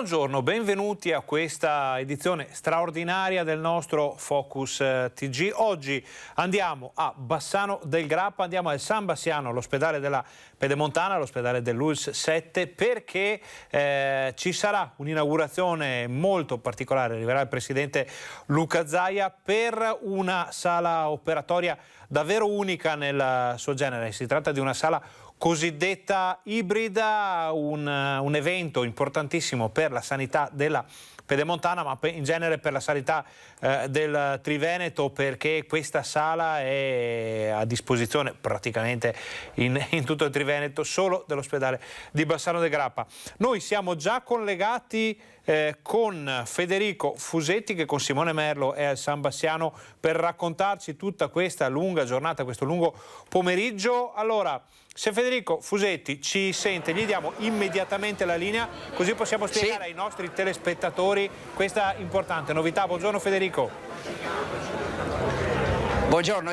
Buongiorno, benvenuti a questa edizione straordinaria del nostro Focus TG. Oggi andiamo a Bassano del Grappa, andiamo al San Bassiano, all'ospedale della Pedemontana, l'ospedale dell'ULSS 7, perché ci sarà un'inaugurazione molto particolare. Arriverà il presidente Luca Zaia per una sala operatoria davvero unica nel suo genere. Si tratta di una sala cosiddetta ibrida, un evento importantissimo per la sanità della Pedemontana, ma in genere per la sanità del Triveneto, perché questa sala è a disposizione praticamente in tutto il Triveneto, solo dell'ospedale di Bassano del Grappa. Noi siamo già collegati con Federico Fusetti, che con Simone Merlo è al San Bassiano per raccontarci tutta questa lunga giornata, questo lungo pomeriggio. Allora, se Federico Fusetti ci sente, gli diamo immediatamente la linea, così possiamo spiegare ai nostri telespettatori questa importante novità. Buongiorno Federico. Buongiorno,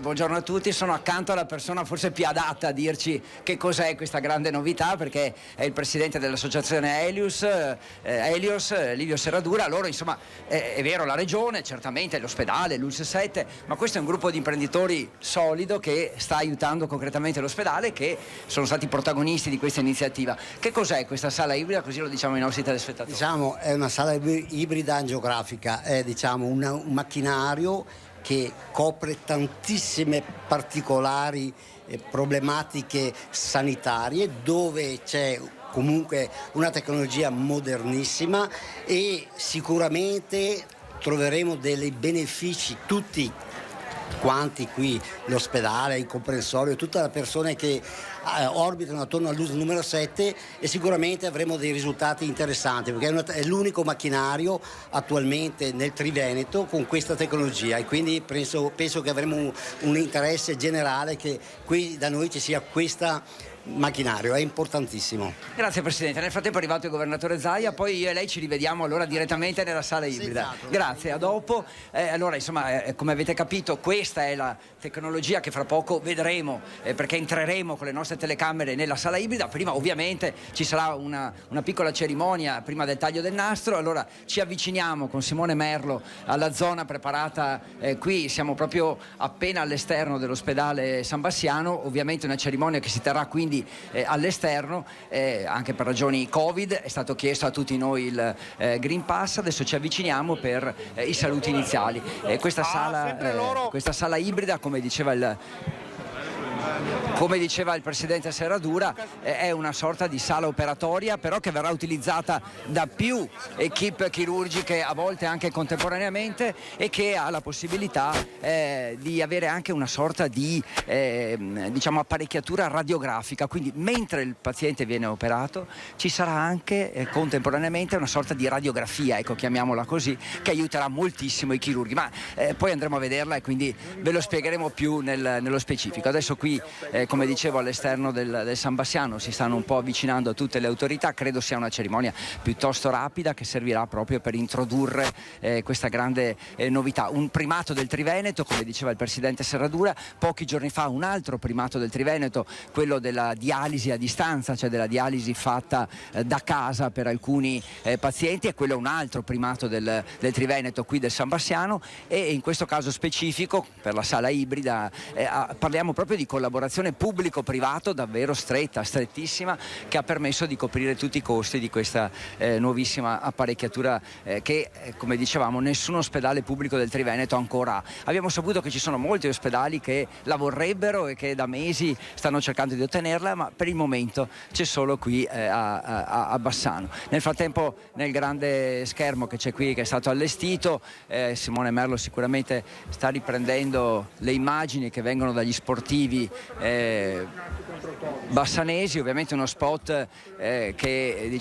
buongiorno a tutti, sono accanto alla persona forse più adatta a dirci che cos'è questa grande novità, perché è il presidente dell'associazione Helios, Livio Serradura. Loro, insomma, è vero, la regione, certamente l'ospedale, l'ULSS 7, ma questo è un gruppo di imprenditori solido che sta aiutando concretamente l'ospedale, che sono stati protagonisti di questa iniziativa. Che cos'è questa sala ibrida? Così lo diciamo ai nostri telespettatori. Diciamo, è una sala ibrida angiografica, è un macchinario che copre tantissime particolari problematiche sanitarie, dove c'è comunque una tecnologia modernissima e sicuramente troveremo dei benefici tutti quanti qui, l'ospedale, il comprensorio, tutte le persone che orbitano attorno all'ULSS numero 7, e sicuramente avremo dei risultati interessanti, perché è l'unico macchinario attualmente nel Triveneto con questa tecnologia, e quindi penso che avremo un interesse generale che qui da noi ci sia questo macchinario, è importantissimo. Grazie Presidente. Nel frattempo è arrivato il governatore Zaia, poi io e lei ci rivediamo allora direttamente nella sala ibrida. Esatto. Grazie, a dopo. Allora, insomma, come avete capito, questa è la tecnologia che fra poco vedremo, perché entreremo con le nostre telecamere nella sala ibrida. Prima ovviamente ci sarà una piccola cerimonia prima del taglio del nastro. Allora ci avviciniamo con Simone Merlo alla zona preparata qui, siamo proprio appena all'esterno dell'ospedale San Bassiano, ovviamente una cerimonia che si terrà quindi all'esterno, anche per ragioni Covid è stato chiesto a tutti noi il Green Pass. Adesso ci avviciniamo per i saluti iniziali. Questa sala ibrida, come diceva il presidente Serradura, è una sorta di sala operatoria, però che verrà utilizzata da più equip chirurgiche, a volte anche contemporaneamente, e che ha la possibilità di avere anche una sorta di apparecchiatura radiografica. Quindi mentre il paziente viene operato ci sarà anche contemporaneamente una sorta di radiografia, ecco, chiamiamola così, che aiuterà moltissimo i chirurghi, ma poi andremo a vederla e quindi ve lo spiegheremo più nello specifico. Adesso qui, come dicevo, all'esterno del San Bassiano si stanno un po' avvicinando a tutte le autorità. Credo sia una cerimonia piuttosto rapida che servirà proprio per introdurre questa grande novità. Un primato del Triveneto, come diceva il presidente Serradura. Pochi giorni fa un altro primato del Triveneto, quello della dialisi a distanza, cioè della dialisi fatta da casa per alcuni pazienti, e quello è un altro primato del Triveneto, qui del San Bassiano. E in questo caso specifico, per la sala ibrida, parliamo proprio di collaborazione pubblico-privato davvero stretta, strettissima, che ha permesso di coprire tutti i costi di questa nuovissima apparecchiatura che, come dicevamo, nessun ospedale pubblico del Triveneto ancora ha. Abbiamo saputo che ci sono molti ospedali che la vorrebbero e che da mesi stanno cercando di ottenerla, ma per il momento c'è solo qui a Bassano. Nel frattempo, nel grande schermo che c'è qui, che è stato allestito, Simone Merlo sicuramente sta riprendendo le immagini che vengono dagli sportivi bassanesi, ovviamente uno spot che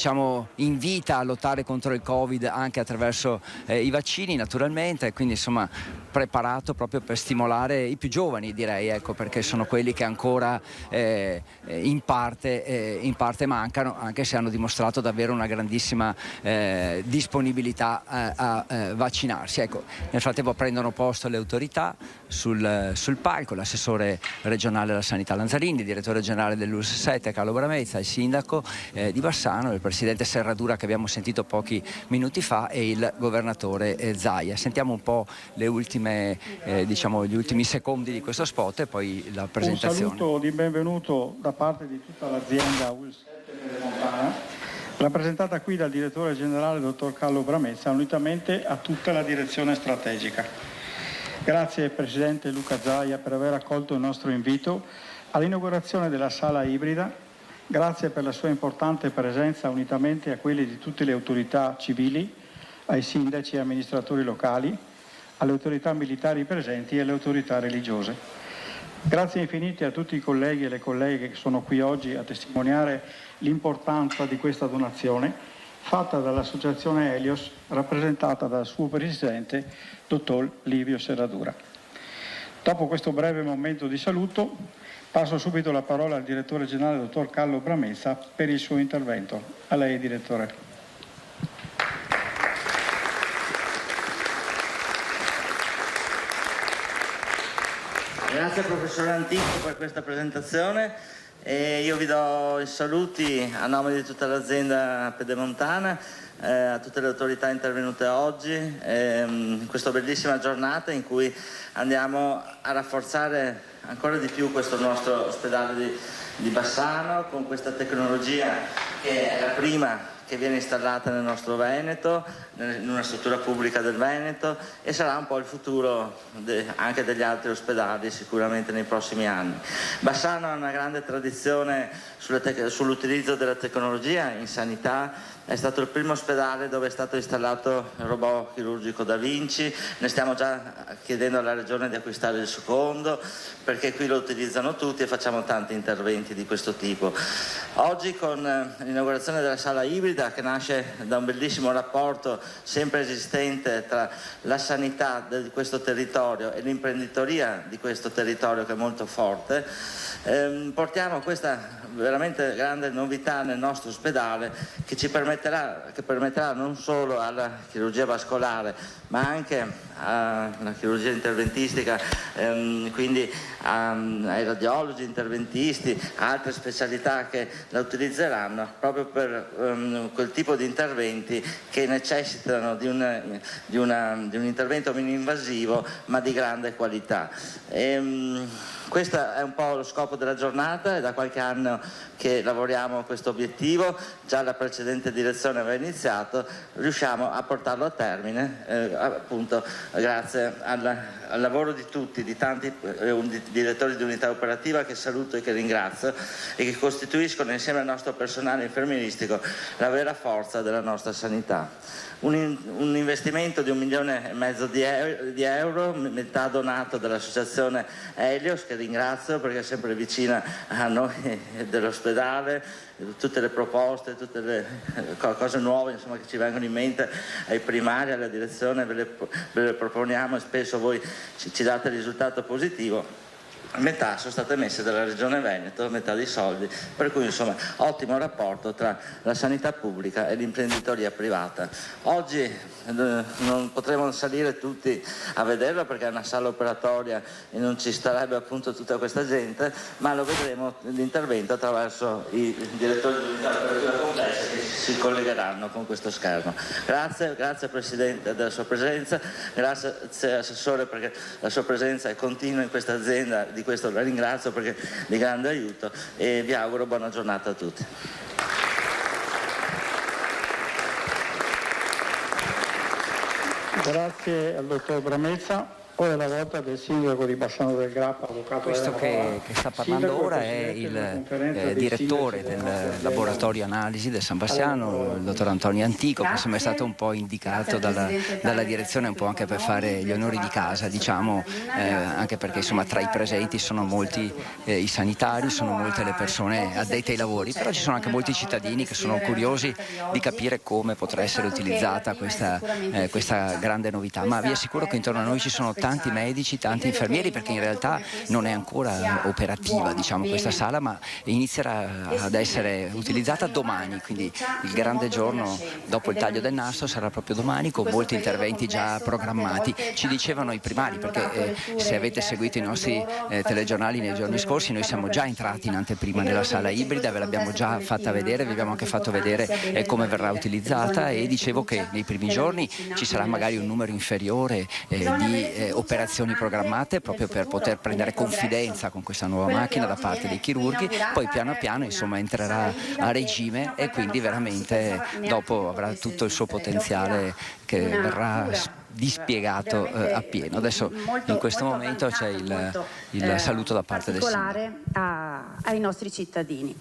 invita a lottare contro il Covid anche attraverso i vaccini, naturalmente, quindi insomma preparato proprio per stimolare i più giovani, direi, ecco, perché sono quelli che ancora in parte mancano, anche se hanno dimostrato davvero una grandissima disponibilità a vaccinarsi. Ecco, nel frattempo prendono posto le autorità sul palco, l'assessore regionale della Sanità Lanzarini, il direttore generale dell'ULSS 7 Carlo Bramezza, il sindaco di Bassano, il presidente Serradura che abbiamo sentito pochi minuti fa e il governatore Zaia. Sentiamo un po' le ultime, gli ultimi secondi di questo spot e poi la presentazione. Un saluto di benvenuto da parte di tutta l'azienda ULSS 7 Pedemontana, rappresentata qui dal direttore generale dottor Carlo Bramezza, unitamente a tutta la direzione strategica. Grazie Presidente Luca Zaia per aver accolto il nostro invito all'inaugurazione della sala ibrida. Grazie per la sua importante presenza unitamente a quelli di tutte le autorità civili, ai sindaci e amministratori locali, alle autorità militari presenti e alle autorità religiose. Grazie infinite a tutti i colleghi e le colleghe che sono qui oggi a testimoniare l'importanza di questa donazione fatta dall'Associazione Helios, rappresentata dal suo presidente, dottor Livio Serradura. Dopo questo breve momento di saluto, passo subito la parola al direttore generale, dottor Carlo Bramezza, per il suo intervento. A lei, direttore. Grazie professore Antico per questa presentazione e io vi do i saluti a nome di tutta l'azienda pedemontana, a tutte le autorità intervenute oggi in questa bellissima giornata in cui andiamo a rafforzare ancora di più questo nostro ospedale di Bassano con questa tecnologia che è la prima che viene installata nel nostro Veneto, in una struttura pubblica del Veneto, e sarà un po' il futuro anche degli altri ospedali sicuramente nei prossimi anni. Bassano ha una grande tradizione sull'utilizzo della tecnologia in sanità, è stato il primo ospedale dove è stato installato il robot chirurgico Da Vinci, ne stiamo già chiedendo alla Regione di acquistare il secondo perché qui lo utilizzano tutti e facciamo tanti interventi di questo tipo. Oggi con l'inaugurazione della sala ibrida che nasce da un bellissimo rapporto sempre esistente tra la sanità di questo territorio e l'imprenditoria di questo territorio che è molto forte, portiamo questa veramente grande novità nel nostro ospedale che permetterà non solo alla chirurgia vascolare ma anche alla chirurgia interventistica, quindi ai radiologi interventisti, altre specialità che la utilizzeranno proprio per quel tipo di interventi che necessitano di un intervento meno invasivo ma di grande qualità. Questo è un po' lo scopo della giornata, è da qualche anno che lavoriamo a questo obiettivo, già la precedente direzione aveva iniziato, riusciamo a portarlo a termine appunto grazie al lavoro di tutti, di tanti direttori di unità operativa che saluto e che ringrazio e che costituiscono insieme al nostro personale infermieristico la vera forza della nostra sanità. Un investimento di 1,5 milioni di euro, metà donato dall'associazione Helios, che ringrazio perché è sempre vicina a noi dell'ospedale, tutte le proposte, tutte le cose nuove insomma, che ci vengono in mente ai primari, alla direzione, ve le proponiamo e spesso voi ci date il risultato positivo. Metà sono state messe dalla Regione Veneto, metà dei soldi, per cui insomma ottimo rapporto tra la sanità pubblica e l'imprenditoria privata. Oggi non potremo salire tutti a vederlo perché è una sala operatoria e non ci starebbe appunto tutta questa gente, ma lo vedremo l'intervento attraverso i direttori di unità operativa complessa che si collegheranno con questo schermo. Grazie Presidente della sua presenza, grazie Assessore perché la sua presenza è continua in questa azienda, di questo la ringrazio perché è di grande aiuto e vi auguro buona giornata a tutti. Grazie al dottor Bramezza. Ora è la volta del sindaco di Bassano del Grappa, avvocato. Questo che sta parlando ora è il direttore del laboratorio analisi del San Bastiano, il dottor Antonio Antico, che insomma è stato un po' indicato dalla direzione un po' anche per fare gli onori di casa, diciamo, anche perché insomma tra i presenti sono molti i sanitari, sono molte le persone addette ai lavori, però ci sono anche molti cittadini che sono curiosi di capire come potrà essere utilizzata questa grande novità, ma vi assicuro che intorno a noi ci sono tanti tanti medici, tanti infermieri, perché in realtà non è ancora operativa, diciamo, questa sala, ma inizierà ad essere utilizzata domani, quindi il grande giorno dopo il taglio del nastro sarà proprio domani, con molti interventi già programmati. Ci dicevano i primari, perché se avete seguito i nostri telegiornali nei giorni scorsi, noi siamo già entrati in anteprima nella sala ibrida, ve l'abbiamo già fatta vedere, vi abbiamo anche fatto vedere come verrà utilizzata, e dicevo che nei primi giorni ci sarà magari un numero inferiore di operazioni programmate, proprio per poter prendere confidenza con questa nuova macchina da parte dei chirurghi. Poi piano piano, insomma, entrerà a regime e quindi veramente dopo avrà tutto il suo potenziale che verrà dispiegato appieno. Adesso in questo momento c'è il saluto da parte del sindaco ai nostri cittadini,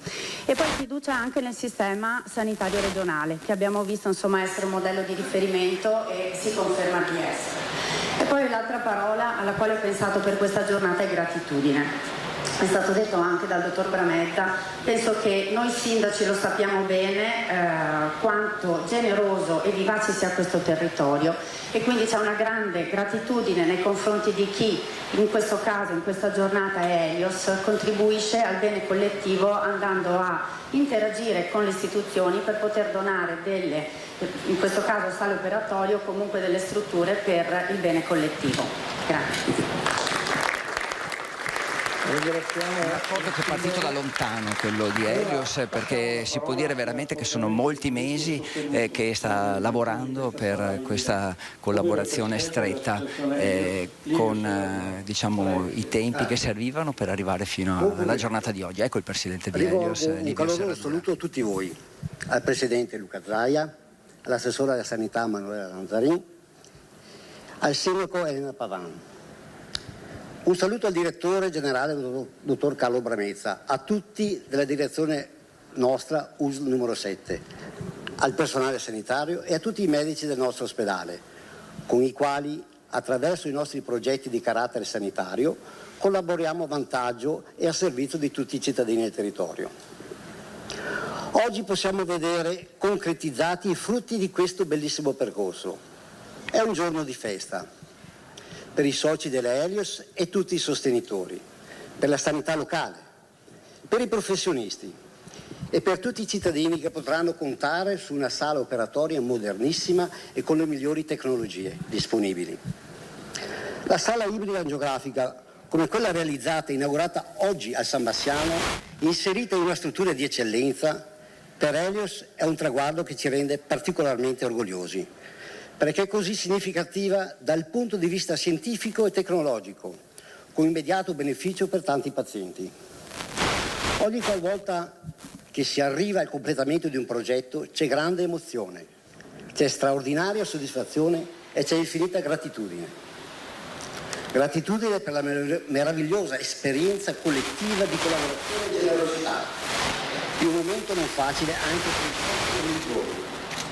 e poi fiducia anche nel sistema sanitario regionale, che abbiamo visto insomma essere un modello di riferimento e si conferma di essere. E poi l'altra parola alla quale ho pensato per questa giornata è gratitudine. È stato detto anche dal dottor Brametta, penso che noi sindaci lo sappiamo bene quanto generoso e vivace sia questo territorio, e quindi c'è una grande gratitudine nei confronti di chi in questo caso, in questa giornata è Helios, contribuisce al bene collettivo andando a interagire con le istituzioni per poter donare delle, in questo caso sale operatorio, o comunque delle strutture per il bene collettivo. Grazie. Un accordo che è partito da lontano, quello di Helios, perché si può dire veramente che sono molti mesi che sta lavorando per questa collaborazione stretta con diciamo, i tempi che servivano per arrivare fino alla giornata di oggi. Ecco il presidente di Helios. Un caloroso saluto a tutti voi, al presidente Luca Zaia, all'assessore alla sanità Manuela Lanzarin, al sindaco Elena Pavan. Un saluto al direttore generale, dottor Carlo Bramezza, a tutti della direzione nostra USL numero 7, al personale sanitario e a tutti i medici del nostro ospedale, con i quali, attraverso i nostri progetti di carattere sanitario, collaboriamo a vantaggio e a servizio di tutti i cittadini del territorio. Oggi possiamo vedere concretizzati i frutti di questo bellissimo percorso. È un giorno di festa per i soci della Helios e tutti i sostenitori, per la sanità locale, per i professionisti e per tutti i cittadini che potranno contare su una sala operatoria modernissima e con le migliori tecnologie disponibili. La sala ibrida angiografica, come quella realizzata e inaugurata oggi al San Bassiano, inserita in una struttura di eccellenza, per Helios è un traguardo che ci rende particolarmente orgogliosi, perché è così significativa dal punto di vista scientifico e tecnologico, con immediato beneficio per tanti pazienti. Ogni qualvolta che si arriva al completamento di un progetto c'è grande emozione, c'è straordinaria soddisfazione e c'è infinita gratitudine. Gratitudine per la meravigliosa esperienza collettiva di collaborazione e generosità, in un momento non facile anche per i giorni,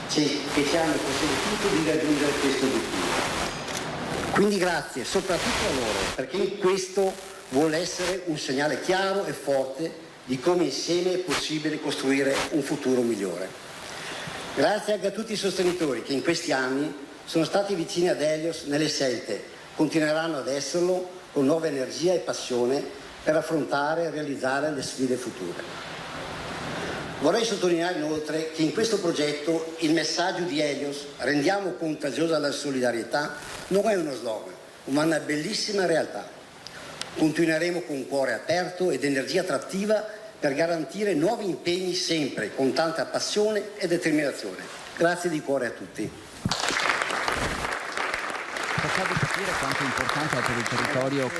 che ci hanno consentito di raggiungere questo obiettivo. Quindi grazie soprattutto a loro, perché questo vuole essere un segnale chiaro e forte di come insieme è possibile costruire un futuro migliore. Grazie anche a tutti i sostenitori che in questi anni sono stati vicini ad Helios nelle scelte, continueranno ad esserlo con nuova energia e passione per affrontare e realizzare le sfide future. Vorrei sottolineare inoltre che in questo progetto il messaggio di Helios, rendiamo contagiosa la solidarietà, non è uno slogan, ma una bellissima realtà. Continueremo con cuore aperto ed energia attrattiva per garantire nuovi impegni sempre con tanta passione e determinazione. Grazie di cuore a tutti. Cercare di capire quanto è importante per il territorio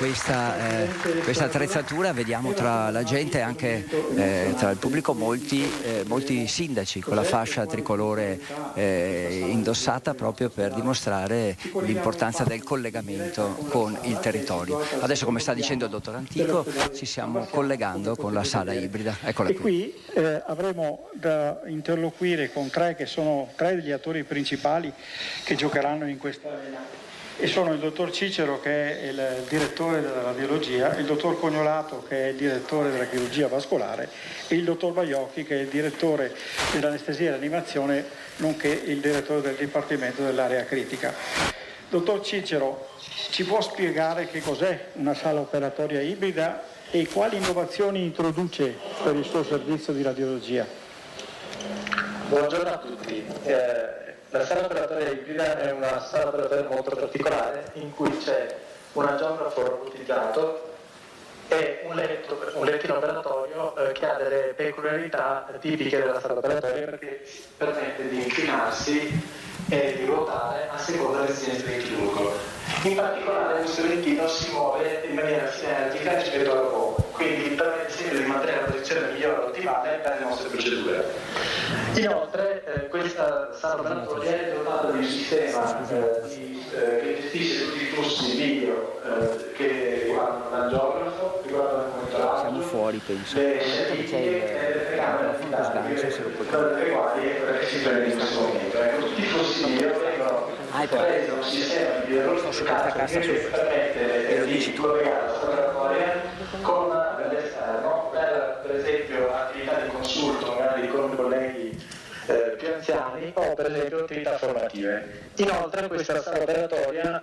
questa attrezzatura. Vediamo tra la gente, anche tra il pubblico, molti sindaci con la fascia tricolore indossata, proprio per dimostrare l'importanza del collegamento con il territorio. Adesso, come sta dicendo il dottor Antico, ci stiamo collegando con la sala ibrida. Eccola qui. E qui avremo da interloquire con tre che sono tre degli attori principali che giocheranno in questa arena. E sono il dottor Cicero, che è il direttore della radiologia, il dottor Cognolato, che è il direttore della chirurgia vascolare, e il dottor Baiocchi, che è il direttore dell'anestesia e rianimazione, nonché il direttore del dipartimento dell'area critica. Dottor Cicero, ci può spiegare che cos'è una sala operatoria ibrida e quali innovazioni introduce per il suo servizio di radiologia? Buongiorno a tutti. La sala operatoria ibrida è una sala operatoria molto particolare in cui c'è un angiografo robotizzato e un lettino operatorio che ha delle peculiarità tipiche della sala operatoria, perché permette di inclinarsi e di ruotare a seconda del sinistro del chirurgo. In particolare questo lettino si muove in maniera sinergica rispetto al robot, quindi permette sempre di mantenere la posizione migliore ottimale per le nostre procedure. Inoltre questa sala operatoria è dotata di un sistema che gestisce tutti i flussi video che riguardano l'angiografo, riguardano il monitoraggio. Siamo fuori, penso. Le scientifiche e le telecamere le quali si prende in questo momento. Tutti i flussi video vengono presi da un sistema di diagnostica che permette di collegare la sala operatoria con l'esterno per esempio attività di consulto magari con colleghi più anziani o per esempio attività formative. Inoltre questa sala operatoria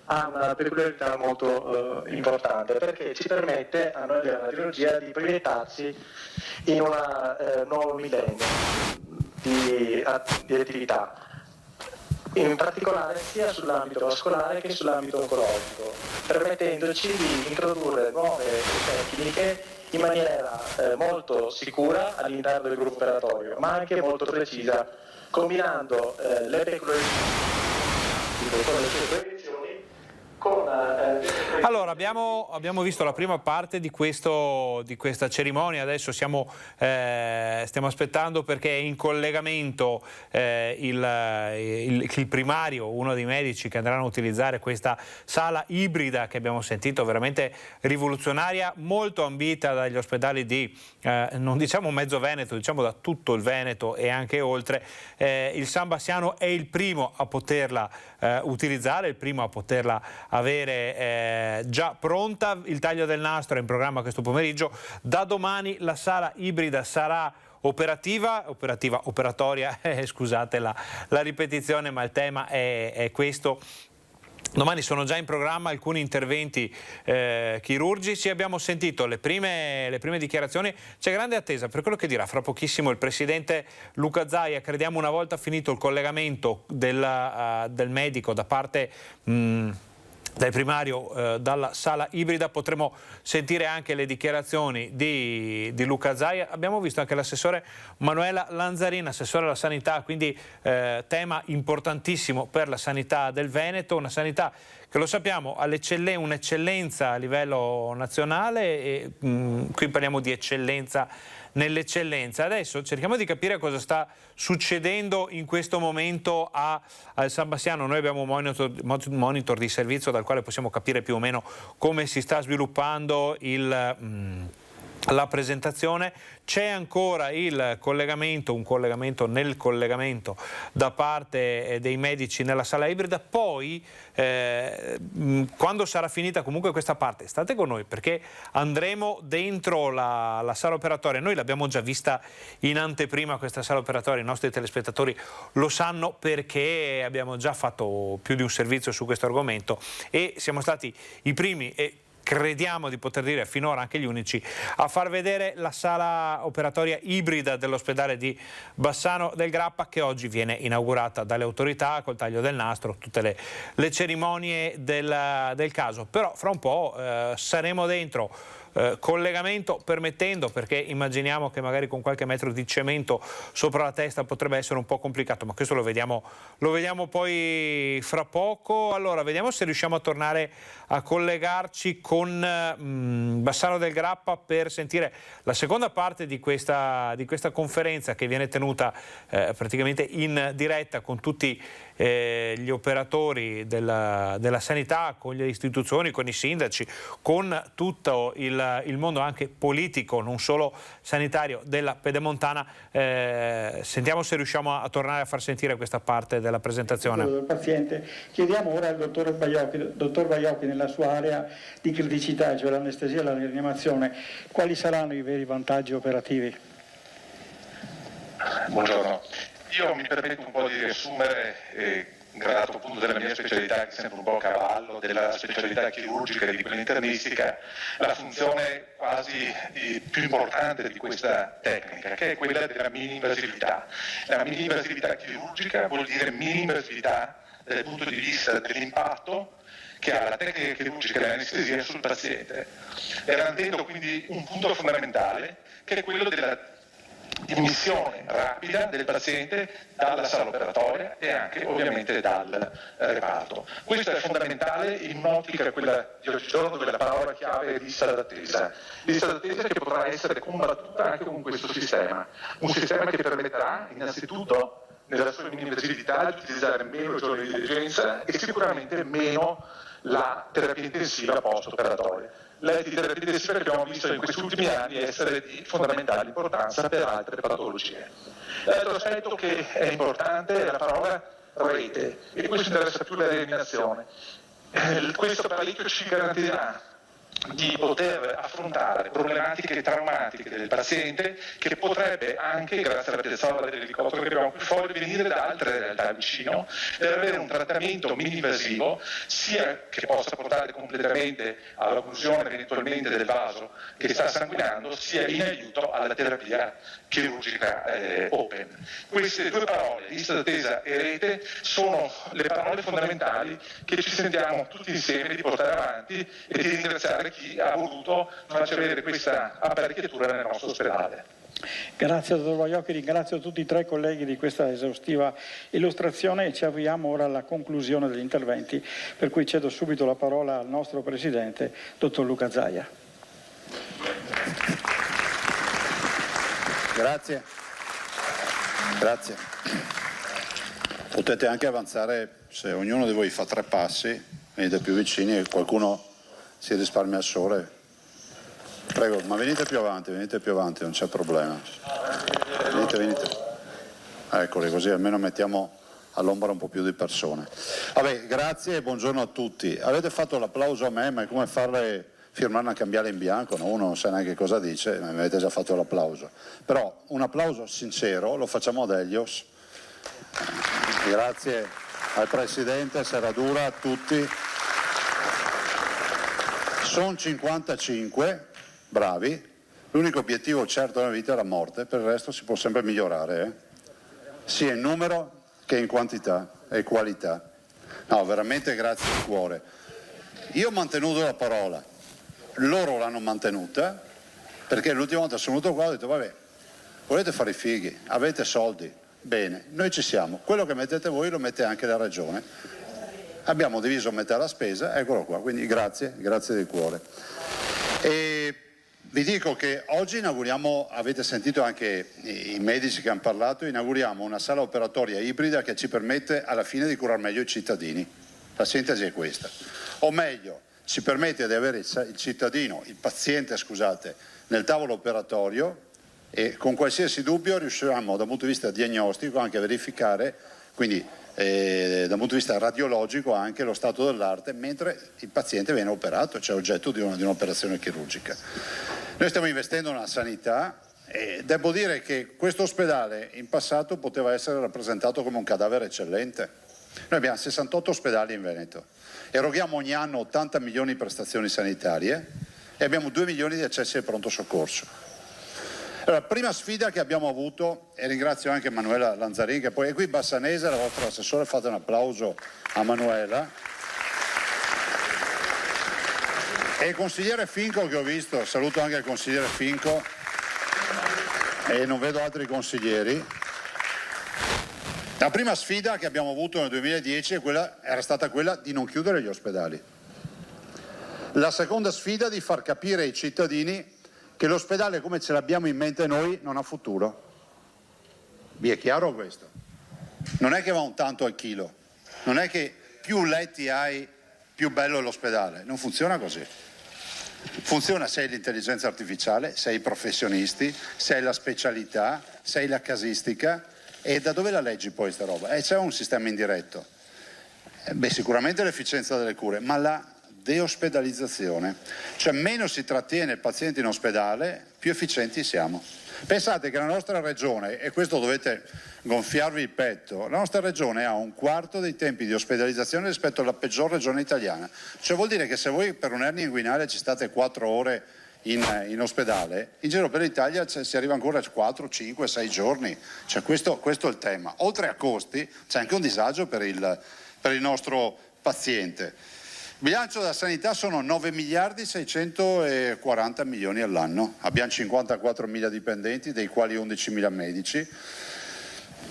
ha una peculiarità molto importante, perché ci permette a noi della radiologia di proiettarsi in un nuovo millennio di attività, in particolare sia sull'ambito vascolare che sull'ambito oncologico, permettendoci di introdurre nuove tecniche in maniera molto sicura all'interno del gruppo operatorio, ma anche molto precisa, combinando le peculiarità con le sue proiezioni. Allora, abbiamo visto la prima parte di questa cerimonia, adesso stiamo aspettando perché è in collegamento il primario, uno dei medici che andranno a utilizzare questa sala ibrida che abbiamo sentito, veramente rivoluzionaria, molto ambita dagli ospedali di, non diciamo mezzo Veneto, diciamo da tutto il Veneto e anche oltre. Il San Bassiano è il primo a poterla utilizzare, il primo a poterla avere già pronta. Il taglio del nastro è in programma questo pomeriggio. Da domani la sala ibrida sarà operatoria, scusate la ripetizione, ma il tema è questo. Domani sono già in programma alcuni interventi chirurgici, abbiamo sentito le prime dichiarazioni, c'è grande attesa per quello che dirà fra pochissimo il presidente Luca Zaia. Crediamo una volta finito il collegamento del medico da parte del primario dalla sala ibrida potremo sentire anche le dichiarazioni di Luca Zaia. Abbiamo visto anche l'assessore Manuela Lanzarin, assessore alla sanità, quindi tema importantissimo per la sanità del Veneto, una sanità che lo sappiamo ha un'eccellenza a livello nazionale e qui parliamo di eccellenza nell'eccellenza. Adesso cerchiamo di capire cosa sta succedendo in questo momento al San Bassiano. Noi abbiamo un monitor di servizio dal quale possiamo capire più o meno come si sta sviluppando la presentazione. C'è ancora un collegamento nel collegamento da parte dei medici nella sala ibrida. Poi quando sarà finita comunque questa parte state con noi perché andremo dentro la sala operatoria. Noi l'abbiamo già vista in anteprima questa sala operatoria, i nostri telespettatori lo sanno perché abbiamo già fatto più di un servizio su questo argomento e siamo stati i primi e crediamo di poter dire finora anche gli unici a far vedere la sala operatoria ibrida dell'ospedale di Bassano del Grappa, che oggi viene inaugurata dalle autorità col taglio del nastro, tutte le cerimonie del caso. Però fra un po' saremo dentro, collegamento permettendo, perché immaginiamo che magari con qualche metro di cemento sopra la testa potrebbe essere un po' complicato, ma questo lo vediamo poi fra poco. Allora vediamo se riusciamo a tornare a collegarci con Bassano del Grappa per sentire la seconda parte di questa conferenza che viene tenuta praticamente in diretta con tutti gli operatori della sanità, con le istituzioni, con i sindaci, con tutto il mondo anche politico, non solo sanitario, della Pedemontana. Sentiamo se riusciamo a tornare a far sentire questa parte della presentazione. Del paziente. Chiediamo ora al dottor Baiocchi nella sua area di criticità, cioè l'anestesia e la rianimazione, quali saranno i veri vantaggi operativi? Buongiorno. Io mi permetto un po' di riassumere grato appunto della mia specialità, che è sempre un po' a cavallo della specialità chirurgica e di quella internistica, la funzione quasi più importante di questa tecnica, che è quella della mini-invasività. La mini-invasività chirurgica vuol dire mini-invasività dal punto di vista dell'impatto che ha la tecnica chirurgica dell'anestesia sul paziente, garantendo quindi un punto fondamentale che è quello della dimissione rapida del paziente dalla sala operatoria e anche ovviamente dal reparto. Questo è fondamentale in un'ottica, quella di oggigiorno, dove la parola chiave è lista d'attesa. Lista d'attesa che potrà essere combattuta anche con questo sistema, un sistema che permetterà innanzitutto nella sua minimizzatività di utilizzare meno giorni di diligenza e sicuramente meno la terapia intensiva post-operatoria. Le terapie intensive che abbiamo visto in questi ultimi anni essere di fondamentale importanza per altre patologie. L'altro aspetto che è importante è la parola rete, e questo interessa più la eliminazione. Questo parecchio ci garantirà di poter affrontare problematiche traumatiche del paziente che potrebbe anche, grazie alla piazzola dell'elicottero che abbiamo qui fuori, venire da altre realtà vicino per avere un trattamento mini-invasivo, sia che possa portare completamente all'occlusione eventualmente del vaso che sta sanguinando, sia in aiuto alla terapia chirurgica open. Queste due parole, lista d'attesa e rete, sono le parole fondamentali che ci sentiamo tutti insieme di portare avanti e di ringraziare chi ha voluto farci avere questa apparecchiatura nel nostro ospedale. Grazie dottor Baiocchi, ringrazio tutti e tre colleghi di questa esaustiva illustrazione e ci avviamo ora alla conclusione degli interventi, per cui cedo subito la parola al nostro Presidente, dottor Luca Zaia. Grazie. Potete anche avanzare, se ognuno di voi fa 3 passi, venite più vicini e qualcuno si risparmia il sole. Prego, ma venite più avanti, non c'è problema. Venite. Eccoli, così almeno mettiamo all'ombra un po' più di persone. Vabbè, grazie e buongiorno a tutti. Avete fatto l'applauso a me, ma è come farle firmare una cambiale in bianco, no? Uno non sa neanche cosa dice, ma mi avete già fatto l'applauso. Però un applauso sincero lo facciamo ad Elios. Grazie al Presidente, Serradura, a tutti. Sono 55, bravi, l'unico obiettivo certo nella vita è la morte, per il resto si può sempre migliorare, sia in numero che in quantità e qualità. No, veramente grazie di cuore. Io ho mantenuto la parola, loro l'hanno mantenuta, perché l'ultima volta sono venuto qua e ho detto vabbè, volete fare i fighi, avete soldi, bene, noi ci siamo, quello che mettete voi lo mette anche la Regione. Abbiamo diviso metà la spesa, eccolo qua, quindi grazie di cuore. E vi dico che oggi inauguriamo, avete sentito anche i medici che hanno parlato, inauguriamo una sala operatoria ibrida che ci permette alla fine di curare meglio i cittadini. La sintesi è questa. O meglio, ci permette di avere il cittadino, il paziente, scusate, nel tavolo operatorio e con qualsiasi dubbio riusciamo dal punto di vista diagnostico anche a verificare, quindi dal punto di vista radiologico anche lo stato dell'arte mentre il paziente viene operato, cioè oggetto di un'operazione chirurgica. Noi stiamo investendo nella sanità e devo dire che questo ospedale in passato poteva essere rappresentato come un cadavere eccellente. Noi abbiamo 68 ospedali in Veneto, eroghiamo ogni anno 80 milioni di prestazioni sanitarie e abbiamo 2 milioni di accessi al pronto soccorso. Allora, la prima sfida che abbiamo avuto, e ringrazio anche Manuela Lanzarin, che poi è qui bassanese, la vostra assessore, fate un applauso a Manuela, e il consigliere Finco che ho visto, saluto anche il consigliere Finco, e non vedo altri consiglieri. La prima sfida che abbiamo avuto nel 2010 era stata quella di non chiudere gli ospedali. La seconda sfida di far capire ai cittadini che l'ospedale come ce l'abbiamo in mente noi non ha futuro. Vi è chiaro questo? Non è che va un tanto al chilo, non è che più letti hai più bello è l'ospedale, non funziona così. Funziona se hai l'intelligenza artificiale, se hai i professionisti, se hai la specialità, se hai la casistica. E da dove la leggi poi sta roba? C'è un sistema indiretto. Sicuramente l'efficienza delle cure, ma la deospedalizzazione, cioè meno si trattiene il paziente in ospedale, più efficienti siamo. Pensate che la nostra regione, e questo dovete gonfiarvi il petto, la nostra regione ha un quarto dei tempi di ospedalizzazione rispetto alla peggior regione italiana. Cioè vuol dire che se voi per un'ernia inguinale ci state 4 ore in ospedale, in giro per l'Italia si arriva ancora a 4, 5, 6 giorni. Cioè questo è il tema. Oltre a costi c'è anche un disagio per il nostro paziente. Il bilancio della sanità sono 9 miliardi 640 milioni all'anno, abbiamo 54.000 dipendenti, dei quali 11.000 medici,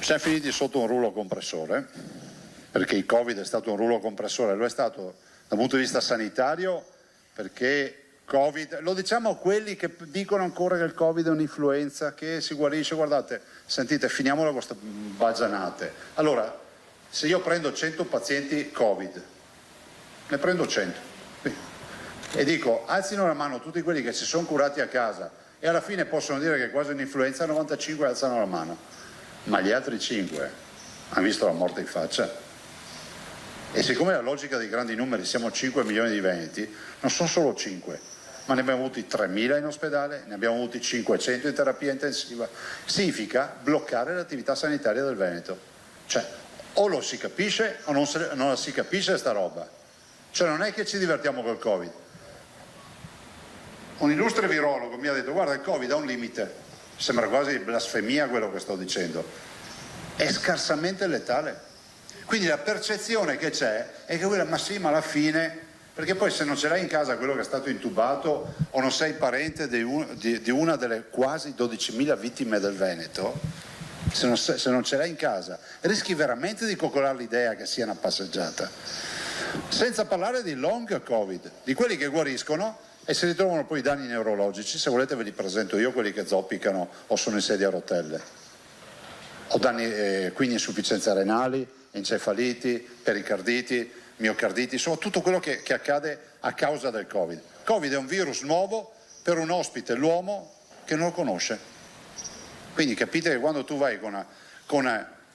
siamo finiti sotto un rullo compressore, perché il Covid è stato un rullo compressore, lo è stato dal punto di vista sanitario, perché Covid, lo diciamo a quelli che dicono ancora che il Covid è un'influenza che si guarisce, guardate, sentite, finiamola con queste baggianate. Allora, se io prendo 100 pazienti Covid, ne prendo 100 e dico alzino la mano tutti quelli che si sono curati a casa e alla fine possono dire che è quasi un'influenza, 95 alzano la mano, ma gli altri 5 hanno visto la morte in faccia. E siccome la logica dei grandi numeri, siamo 5 milioni di veneti, non sono solo 5, ma ne abbiamo avuti 3.000 in ospedale, ne abbiamo avuti 500 in terapia intensiva, significa bloccare l'attività sanitaria del Veneto. Cioè o lo si capisce o non la si capisce sta roba. Cioè non è che ci divertiamo col Covid. Un illustre virologo mi ha detto guarda il Covid ha un limite, sembra quasi blasfemia quello che sto dicendo, è scarsamente letale. Quindi la percezione che c'è è che quella, ma sì, ma alla fine, perché poi se non ce l'hai in casa quello che è stato intubato o non sei parente di una delle quasi 12.000 vittime del Veneto, se non ce l'hai in casa rischi veramente di coccolare l'idea che sia una passeggiata. Senza parlare di long Covid, di quelli che guariscono e si ritrovano poi i danni neurologici, se volete ve li presento io, quelli che zoppicano o sono in sedia a rotelle, o danni, quindi insufficienze renali, encefaliti, pericarditi, miocarditi, insomma tutto quello che accade a causa del Covid. Covid è un virus nuovo per un ospite, l'uomo, che non lo conosce. Quindi capite che quando tu vai con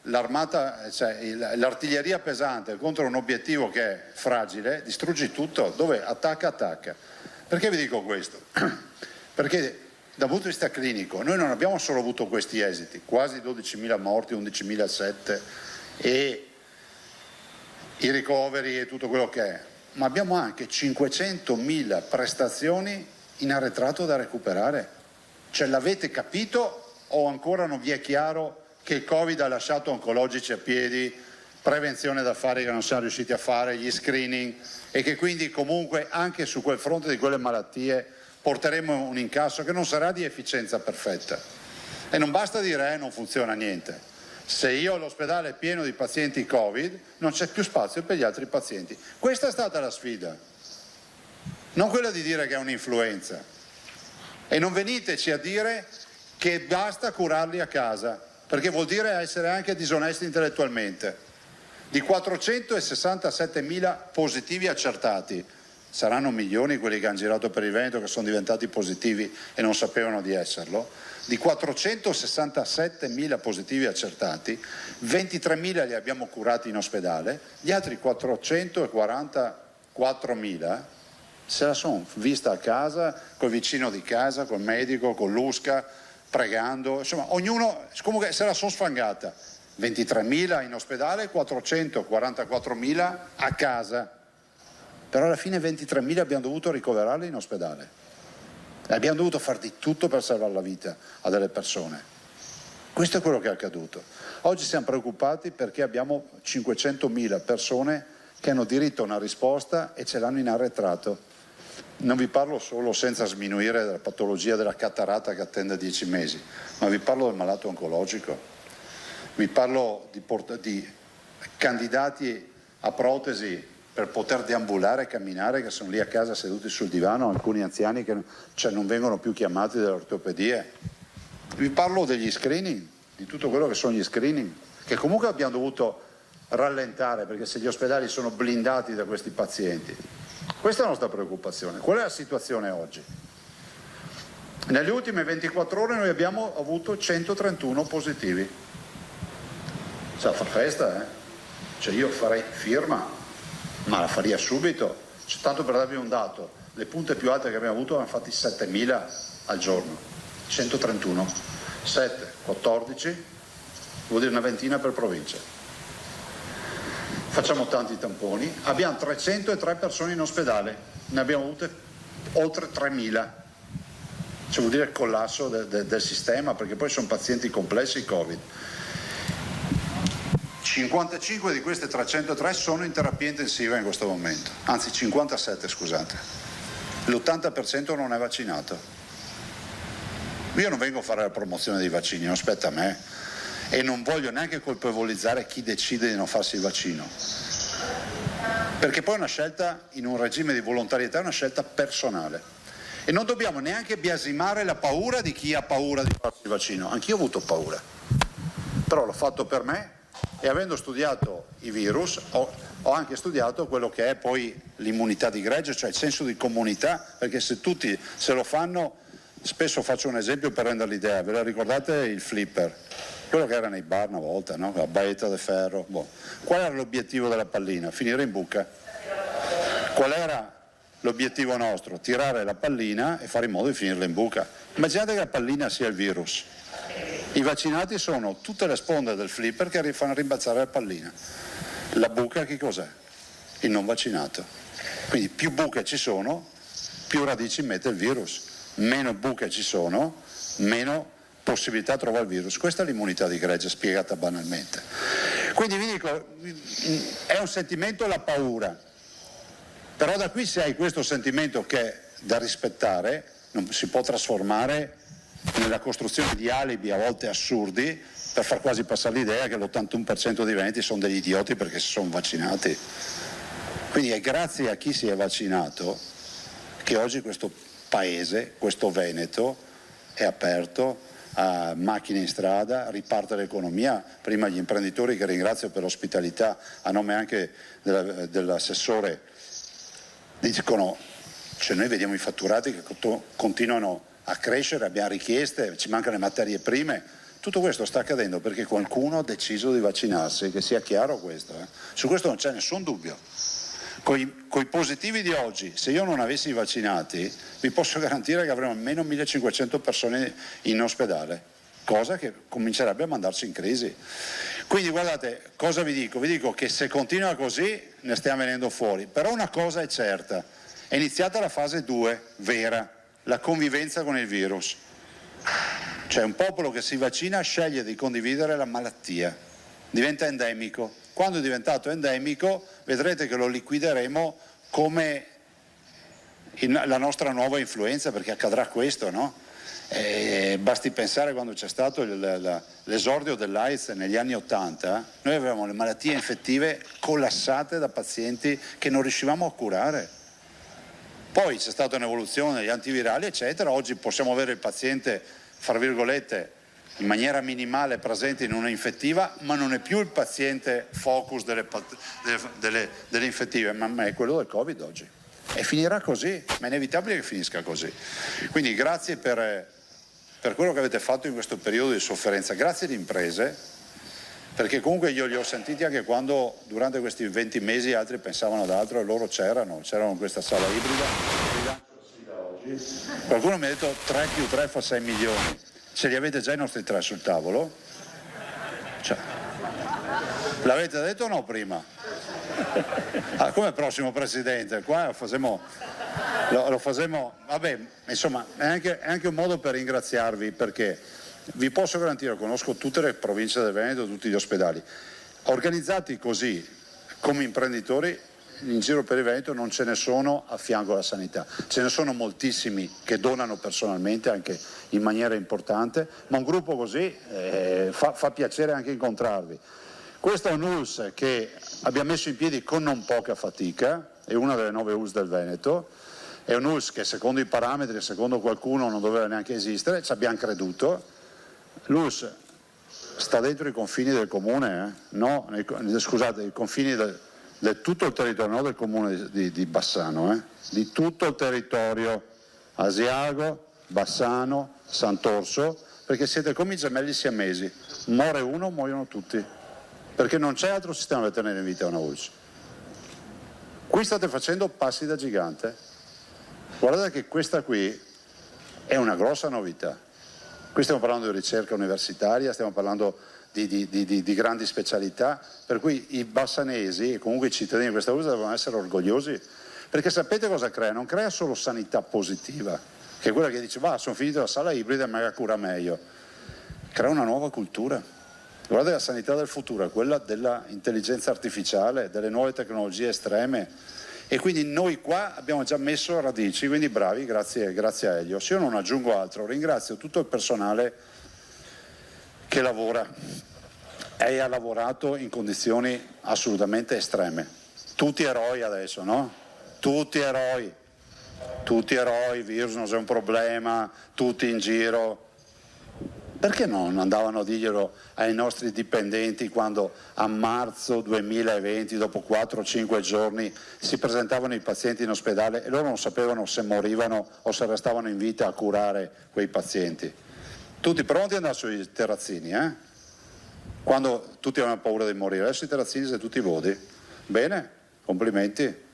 l'armata, cioè l'artiglieria pesante contro un obiettivo che è fragile, distruggi tutto, dove attacca. Perché vi dico questo? Perché dal punto di vista clinico noi non abbiamo solo avuto questi esiti, quasi 12.000 morti, 11.007 e i ricoveri e tutto quello che è, ma abbiamo anche 500.000 prestazioni in arretrato da recuperare. Cioè l'avete capito o ancora non vi è chiaro che il Covid ha lasciato oncologici a piedi, prevenzione da fare che non siamo riusciti a fare, gli screening, e che quindi comunque anche su quel fronte di quelle malattie porteremo un incasso che non sarà di efficienza perfetta. E non basta dire non funziona niente. Se io ho l'ospedale è pieno di pazienti Covid, non c'è più spazio per gli altri pazienti. Questa è stata la sfida, non quella di dire che è un'influenza. E non veniteci a dire che basta curarli a casa, perché vuol dire essere anche disonesti intellettualmente. Di 467.000 positivi accertati, saranno milioni quelli che hanno girato per il Veneto che sono diventati positivi e non sapevano di esserlo, di 467.000 positivi accertati, 23.000 li abbiamo curati in ospedale, gli altri 444.000 se la sono vista a casa, col vicino di casa, col medico, con l'USCA, pregando, insomma ognuno comunque se la sono sfangata. 23.000 in ospedale, 444.000 a casa, però alla fine 23.000 abbiamo dovuto ricoverarli in ospedale e abbiamo dovuto fare di tutto per salvare la vita a delle persone. Questo è quello che è accaduto. Oggi siamo preoccupati perché abbiamo 500.000 persone che hanno diritto a una risposta e ce l'hanno in arretrato. Non vi parlo solo, senza sminuire, della patologia della cataratta che attende 10 mesi, ma vi parlo del malato oncologico, vi parlo di candidati a protesi per poter deambulare e camminare che sono lì a casa seduti sul divano, alcuni anziani che non vengono più chiamati dalle ortopedie. Vi parlo degli screening, di tutto quello che sono gli screening, che comunque abbiamo dovuto rallentare perché se gli ospedali sono blindati da questi pazienti. Questa è la nostra preoccupazione. Qual è la situazione oggi? Nelle ultime 24 ore noi abbiamo avuto 131 positivi. Sa far festa, eh? Cioè io farei firma, ma la faria subito. Tanto per darvi un dato, le punte più alte che abbiamo avuto hanno fatti 7.000 al giorno, 131. 7, 14, vuol dire una ventina per provincia. Facciamo tanti tamponi, abbiamo 303 persone in ospedale, ne abbiamo avute oltre 3.000, cioè vuol dire il collasso del sistema, perché poi sono pazienti complessi Covid. 55 di queste 303 sono in terapia intensiva in questo momento, anzi 57 scusate, l'80% non è vaccinato. Io non vengo a fare la promozione dei vaccini, non spetta a me, e non voglio neanche colpevolizzare chi decide di non farsi il vaccino, perché poi è una scelta in un regime di volontarietà, è una scelta personale e non dobbiamo neanche biasimare la paura di chi ha paura di farsi il vaccino. Anch'io ho avuto paura, però l'ho fatto per me e avendo studiato i virus ho anche studiato quello che è poi l'immunità di gregge, cioè il senso di comunità, perché se tutti se lo fanno, spesso faccio un esempio per rendere l'idea, ve la ricordate il flipper? Quello che era nei bar una volta, no? La baetta di ferro. Boh. Qual era l'obiettivo della pallina? Finire in buca. Qual era l'obiettivo nostro? Tirare la pallina e fare in modo di finirla in buca. Immaginate che la pallina sia il virus. I vaccinati sono tutte le sponde del flipper che fanno rimbalzare la pallina. La buca che cos'è? Il non vaccinato. Quindi più buche ci sono, più radici mette il virus. Meno buche ci sono, meno possibilità trova il virus. Questa è l'immunità di gregge spiegata banalmente. Quindi vi dico, è un sentimento la paura, però da qui se hai questo sentimento che è da rispettare, non si può trasformare nella costruzione di alibi a volte assurdi per far quasi passare l'idea che l'81% dei veneti sono degli idioti perché si sono vaccinati. Quindi è grazie a chi si è vaccinato che oggi questo paese, questo Veneto è aperto a macchine in strada, riparte l'economia. Prima gli imprenditori, che ringrazio per l'ospitalità, a nome anche dell'assessore, dicono, cioè noi vediamo i fatturati che continuano a crescere, abbiamo richieste, ci mancano le materie prime. Tutto questo sta accadendo perché qualcuno ha deciso di vaccinarsi, che sia chiaro questo. Su questo non c'è nessun dubbio. Coi positivi di oggi, se io non avessi i vaccinati, vi posso garantire che avremo almeno 1500 persone in ospedale, cosa che comincerebbe a mandarci in crisi. Quindi guardate, cosa vi dico? Vi dico che se continua così ne stiamo venendo fuori, però una cosa è certa, è iniziata la fase 2 vera, la convivenza con il virus. Cioè un popolo che si vaccina sceglie di condividere la malattia, diventa endemico. Quando è diventato endemico vedrete che lo liquideremo come la nostra nuova influenza, perché accadrà questo, no? Basti pensare quando c'è stato l'esordio dell'AIDS negli anni 80, noi avevamo le malattie infettive collassate da pazienti che non riuscivamo a curare. Poi c'è stata un'evoluzione degli antivirali eccetera, oggi possiamo avere il paziente, fra virgolette, in maniera minimale presente in una infettiva, ma non è più il paziente focus delle infettive, ma è quello del Covid oggi. E finirà così, ma è inevitabile che finisca così. Quindi grazie per quello che avete fatto in questo periodo di sofferenza, grazie alle imprese, perché comunque io li ho sentiti anche quando durante questi 20 mesi altri pensavano ad altro e loro c'erano in questa sala ibrida. Qualcuno mi ha detto 3 più 3 fa 6 milioni. Ce li avete già i nostri 3 sul tavolo? Cioè, l'avete detto o no prima? Come prossimo presidente? Qua lo facciamo, vabbè, insomma, è anche un modo per ringraziarvi, perché vi posso garantire, conosco tutte le province del Veneto, tutti gli ospedali, organizzati così come imprenditori in giro per il Veneto non ce ne sono a fianco alla sanità, ce ne sono moltissimi che donano personalmente anche in maniera importante, ma un gruppo così fa piacere anche incontrarvi. Questo è un ULSS che abbiamo messo in piedi con non poca fatica, è una delle 9 ULSS del Veneto, è un ULSS che secondo i parametri, secondo qualcuno non doveva neanche esistere, ci abbiamo creduto. L'ULSS sta dentro i confini del comune, no? Scusate, i confini di tutto il territorio, non del comune di Bassano, di tutto il territorio, Asiago, Bassano, Sant'Orso, perché siete come i gemelli siamesi, muore uno, muoiono tutti, perché non c'è altro sistema per tenere in vita una ULSS. Qui state facendo passi da gigante, guardate che questa qui è una grossa novità, Qui stiamo parlando di ricerca universitaria, stiamo parlando di grandi specialità, per cui i bassanesi e comunque i cittadini di questa USA devono essere orgogliosi, perché sapete cosa crea? Non crea solo sanità positiva, che è quella che dice va, sono finito la sala ibrida e me la cura meglio, crea una nuova cultura. Guardate, la sanità del futuro è quella dell'intelligenza artificiale, delle nuove tecnologie estreme, e quindi noi qua abbiamo già messo radici, quindi bravi, grazie a Helios. Io non aggiungo altro, ringrazio tutto il personale che lavora e ha lavorato in condizioni assolutamente estreme. Tutti eroi adesso, no? Tutti eroi, il virus non è un problema, tutti in giro. Perché non andavano a dirglielo ai nostri dipendenti quando a marzo 2020, dopo 4-5 giorni, si presentavano i pazienti in ospedale e loro non sapevano se morivano o se restavano in vita a curare quei pazienti? Tutti pronti ad andare sui terrazzini, quando tutti avevano paura di morire. Adesso i terrazzini siete tutti voti. Bene, complimenti.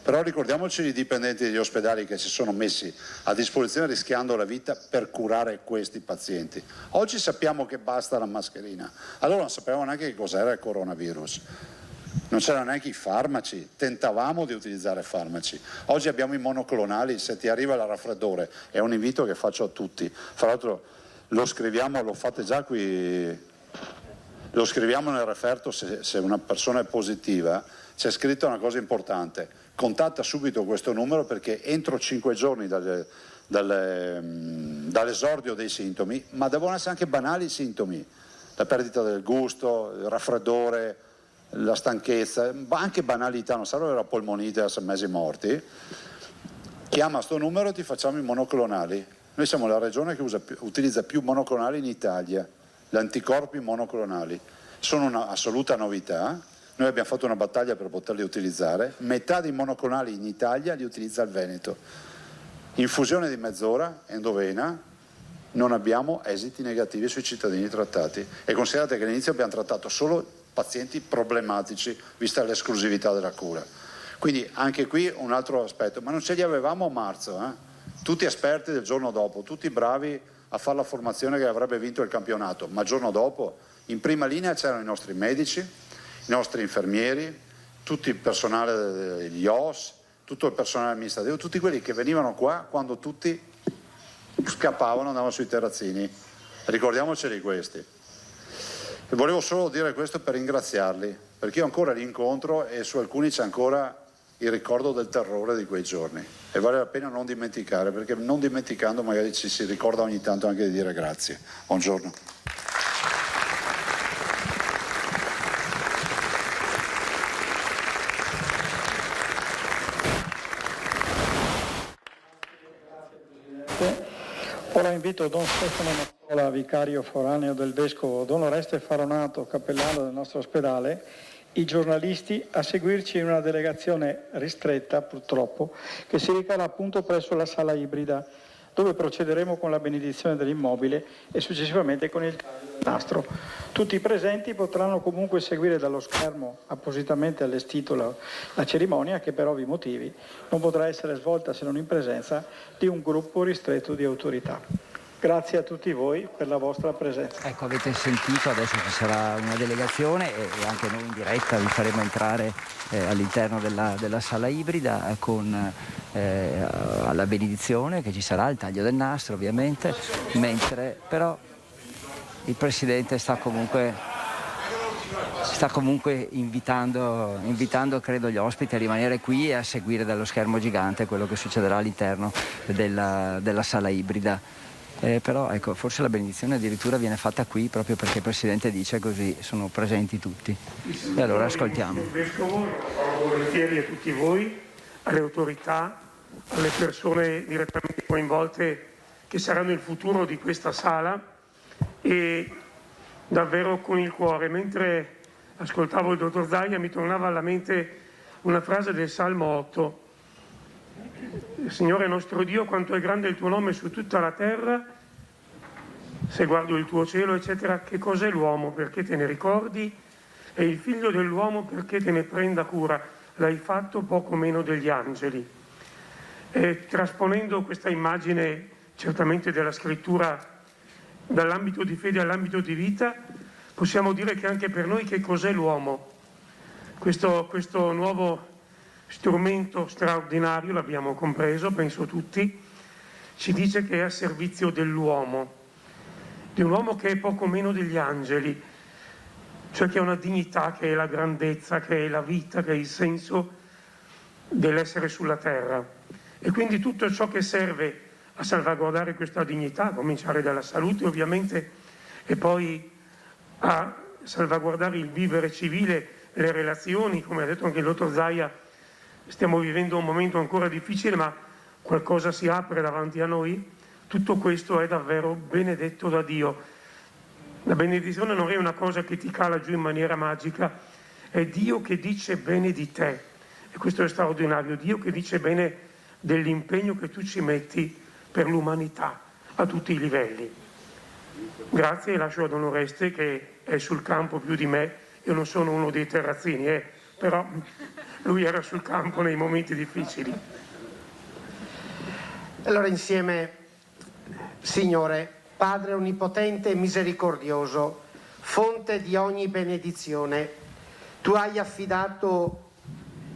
Però ricordiamoci i dipendenti degli ospedali che si sono messi a disposizione rischiando la vita per curare questi pazienti. Oggi sappiamo che basta la mascherina, allora non sapevamo neanche che cos'era il coronavirus, non c'erano neanche i farmaci, tentavamo di utilizzare farmaci. Oggi abbiamo i monoclonali, se ti arriva il raffreddore, è un invito che faccio a tutti, fra l'altro lo scriviamo, lo fate già qui, lo scriviamo nel referto se una persona è positiva, c'è scritto una cosa importante. Contatta subito questo numero perché entro 5 giorni dall'esordio dei sintomi, ma devono essere anche banali i sintomi, la perdita del gusto, il raffreddore, la stanchezza, anche banalità, non serve la polmonite a 6 mesi morti, chiama sto numero e ti facciamo i monoclonali. Noi siamo la regione che utilizza più monoclonali in Italia, gli anticorpi monoclonali, sono un'assoluta novità. Noi abbiamo fatto una battaglia per poterli utilizzare, metà dei monoclonali in Italia li utilizza il Veneto. Infusione di mezz'ora, endovena, non abbiamo esiti negativi sui cittadini trattati. E considerate che all'inizio abbiamo trattato solo pazienti problematici, vista l'esclusività della cura. Quindi anche qui un altro aspetto, ma non ce li avevamo a marzo, tutti esperti del giorno dopo, tutti bravi a fare la formazione che avrebbe vinto il campionato, ma il giorno dopo in prima linea c'erano i nostri medici, i nostri infermieri, tutto il personale degli OS, tutto il personale amministrativo, tutti quelli che venivano qua quando tutti scappavano, andavano sui terrazzini. Ricordiamoceli di questi. E volevo solo dire questo per ringraziarli, perché io ancora li incontro e su alcuni c'è ancora il ricordo del terrore di quei giorni. E vale la pena non dimenticare, perché non dimenticando magari ci si ricorda ogni tanto anche di dire grazie. Buongiorno. Ora invito Don Stefano Mazzola, vicario foraneo del Vescovo, Don Oreste Faronato, cappellano del nostro ospedale, i giornalisti a seguirci in una delegazione ristretta, purtroppo, che si recherà appunto presso la sala ibrida, dove procederemo con la benedizione dell'immobile e successivamente con il nastro. Tutti i presenti potranno comunque seguire dallo schermo appositamente allestito la cerimonia, che per ovvi motivi non potrà essere svolta se non in presenza di un gruppo ristretto di autorità. Grazie a tutti voi per la vostra presenza. Ecco, avete sentito, adesso ci sarà una delegazione e anche noi in diretta vi faremo entrare all'interno della sala ibrida con alla benedizione che ci sarà, il taglio del nastro ovviamente, mentre però il Presidente sta comunque invitando credo gli ospiti a rimanere qui e a seguire dallo schermo gigante quello che succederà all'interno della sala ibrida. Però ecco, forse la benedizione addirittura viene fatta qui proprio perché il Presidente dice così sono presenti tutti. E allora ascoltiamo. Il Vescovo, volentieri a tutti voi, alle autorità, alle persone direttamente coinvolte che saranno il futuro di questa sala, e davvero con il cuore. Mentre ascoltavo il dottor Zaia mi tornava alla mente una frase del Salmo 8. Signore nostro Dio, quanto è grande il tuo nome su tutta la terra, se guardo il tuo cielo, eccetera, che cos'è l'uomo perché te ne ricordi e il figlio dell'uomo perché te ne prenda cura, l'hai fatto poco meno degli angeli. E trasponendo questa immagine certamente della scrittura dall'ambito di fede all'ambito di vita, possiamo dire che anche per noi che cos'è l'uomo. Questo nuovo strumento straordinario, l'abbiamo compreso, penso tutti, ci dice che è a servizio dell'uomo, di un uomo che è poco meno degli angeli, cioè che ha una dignità, che è la grandezza, che è la vita, che è il senso dell'essere sulla terra. E quindi tutto ciò che serve a salvaguardare questa dignità, a cominciare dalla salute ovviamente, e poi a salvaguardare il vivere civile, le relazioni, come ha detto anche il dottor Zaia, stiamo vivendo un momento ancora difficile, ma qualcosa si apre davanti a noi. Tutto questo è davvero benedetto da Dio. La benedizione non è una cosa che ti cala giù in maniera magica, è Dio che dice bene di te. E questo è straordinario, Dio che dice bene dell'impegno che tu ci metti per l'umanità a tutti i livelli. Grazie, e lascio ad Onoreste che è sul campo più di me. Io non sono uno dei terrazzini, però lui era sul campo nei momenti difficili. Allora insieme, Signore, Padre onnipotente e misericordioso, fonte di ogni benedizione, tu hai affidato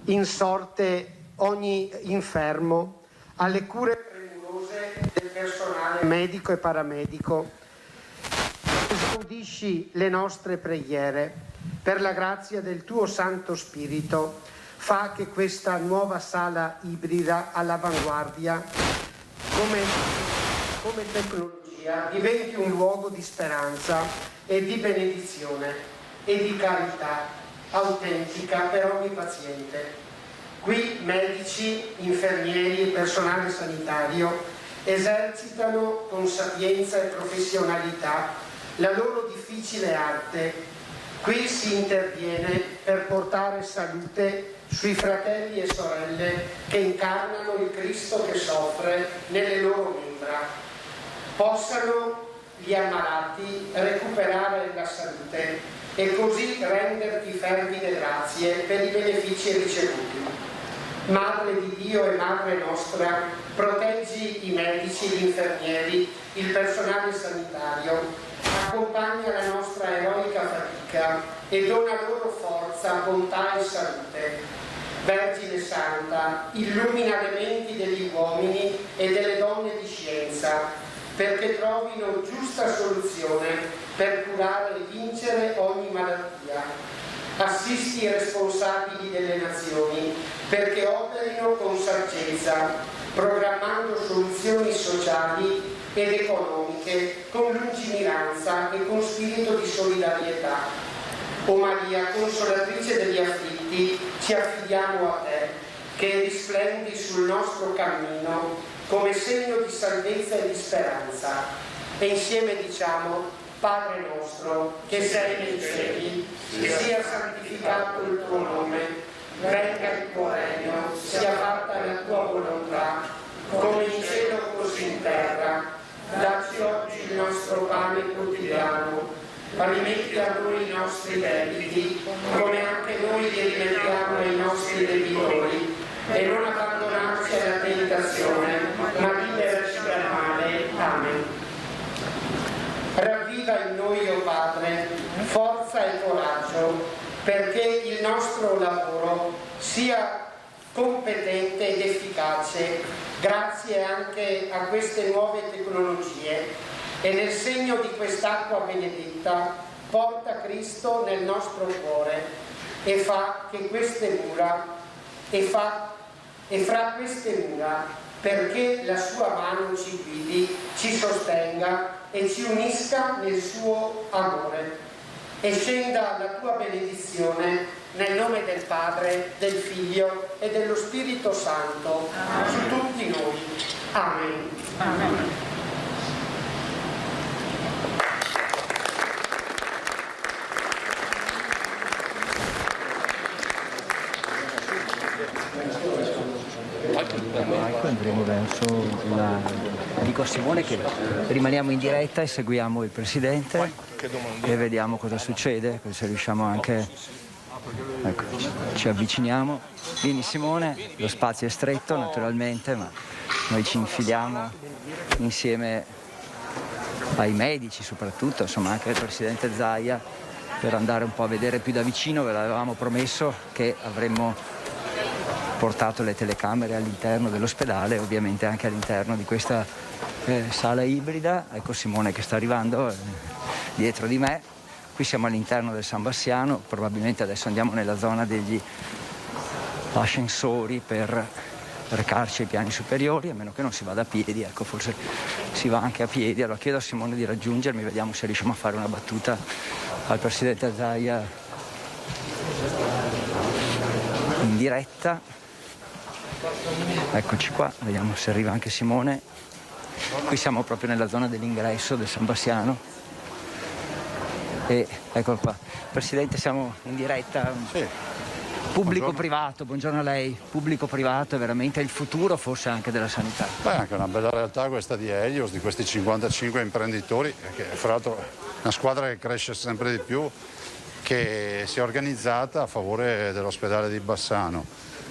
in sorte ogni infermo alle cure premurose del personale medico e paramedico. Esaudisci le nostre preghiere. Per la grazia del tuo Santo Spirito, fa che questa nuova sala ibrida all'avanguardia, come tecnologia, diventi un luogo di speranza e di benedizione e di carità autentica per ogni paziente. Qui medici, infermieri e personale sanitario esercitano con sapienza e professionalità la loro difficile arte. Qui si interviene per portare salute sui fratelli e sorelle che incarnano il Cristo che soffre nelle loro membra. Possano gli ammalati recuperare la salute e così renderti fervide grazie per i benefici ricevuti. Madre di Dio e Madre nostra, proteggi i medici, gli infermieri, il personale sanitario, accompagna la nostra eroica fatica e dona loro forza, bontà e salute. Vergine Santa, illumina le menti degli uomini e delle donne di scienza, perché trovino giusta soluzione per curare e vincere ogni malattia. Assisti i responsabili delle nazioni, perché operino con saggezza, programmando soluzioni sociali ed economiche con lungimiranza e con spirito di solidarietà. O Maria, consolatrice degli afflitti, ci affidiamo a te, che risplendi sul nostro cammino come segno di salvezza e di speranza. E insieme diciamo: Padre nostro, che sei nei cieli, sia santificato il tuo nome, venga il tuo regno, sia fatta la tua volontà, come in cielo così in terra. Dacci oggi il nostro pane quotidiano, rimetti a noi i nostri debiti, come anche noi li rimettiamo ai nostri debitori, e non abbandonarci alla tentazione, ma liberaci dal male. Amen. Ravviva in noi, o Padre, forza e coraggio, perché il nostro lavoro sia competente ed efficace, grazie anche a queste nuove tecnologie, e nel segno di quest'acqua benedetta porta Cristo nel nostro cuore e fa che queste mura, e fra queste mura, perché la sua mano ci guidi, ci sostenga e ci unisca nel suo amore. E scenda la tua benedizione nel nome del Padre, del Figlio e dello Spirito Santo su tutti noi. Amen. Amen. Andremo verso la... Dico a Simone che rimaniamo in diretta e seguiamo il Presidente e vediamo cosa succede, se riusciamo anche... Ecco, ci avviciniamo. Vieni Simone, lo spazio è stretto naturalmente, ma noi ci infiliamo insieme ai medici soprattutto, insomma anche al presidente Zaia, per andare un po' a vedere più da vicino. Ve l'avevamo promesso che avremmo portato le telecamere all'interno dell'ospedale, ovviamente anche all'interno di questa sala ibrida. Ecco Simone che sta arrivando dietro di me. Qui siamo all'interno del San Bassiano, probabilmente adesso andiamo nella zona degli ascensori per recarci ai piani superiori, a meno che non si vada a piedi, ecco forse si va anche a piedi. Allora chiedo a Simone di raggiungermi, vediamo se riusciamo a fare una battuta al presidente Zaia in diretta. Eccoci qua, vediamo se arriva anche Simone. Qui siamo proprio nella zona dell'ingresso del San Bassiano e eccolo qua. Presidente, siamo in diretta. Sì. Pubblico-privato, buongiorno a lei. Pubblico-privato è veramente il futuro forse anche della sanità. Beh, anche una bella realtà questa di Helios, di questi 55 imprenditori, che fra l'altro è una squadra che cresce sempre di più, che si è organizzata a favore dell'ospedale di Bassano.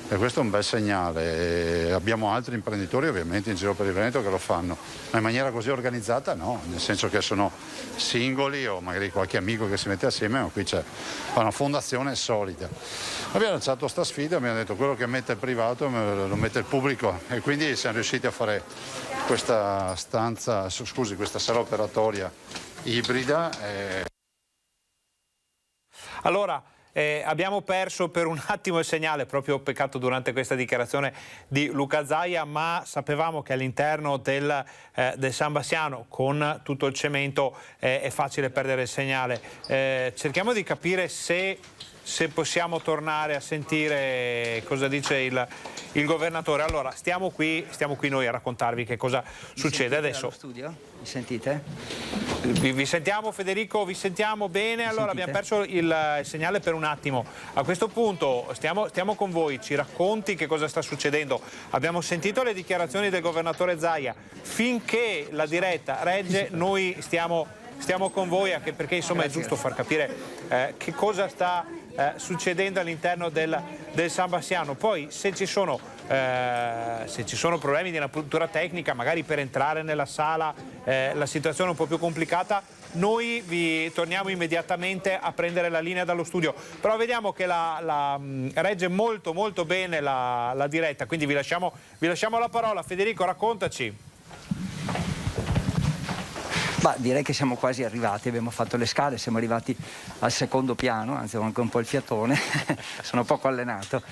E questo è un bel segnale. Abbiamo altri imprenditori ovviamente in giro per il Veneto che lo fanno, ma in maniera così organizzata no, nel senso che sono singoli o magari qualche amico che si mette assieme, ma qui c'è una fondazione solida. Abbiamo lanciato sta sfida, abbiamo detto quello che mette il privato lo mette il pubblico e quindi siamo riusciti a fare questa questa sala operatoria ibrida. Allora, abbiamo perso per un attimo il segnale, proprio peccato durante questa dichiarazione di Luca Zaia, ma sapevamo che all'interno del San Bassiano con tutto il cemento è facile perdere il segnale. Cerchiamo di capire se possiamo tornare a sentire cosa dice il governatore. Allora, stiamo qui noi a raccontarvi che cosa succede adesso. Studio? Mi sentite? Vi sentiamo Federico, vi sentiamo bene. Allora abbiamo perso il segnale per un attimo. A questo punto stiamo con voi, ci racconti che cosa sta succedendo. Abbiamo sentito le dichiarazioni del governatore Zaia. Finché la diretta regge noi stiamo con voi, anche perché insomma è giusto far capire che cosa sta succedendo all'interno del San Bassiano. Poi se ci sono problemi di natura tecnica, magari per entrare nella sala la situazione è un po' più complicata, noi vi torniamo immediatamente a prendere la linea dallo studio. Però vediamo che regge molto molto bene la diretta, quindi vi lasciamo la parola. Federico, raccontaci. Bah, direi che siamo quasi arrivati, abbiamo fatto le scale, siamo arrivati al secondo piano, anzi ho anche un po' il fiatone, sono poco allenato,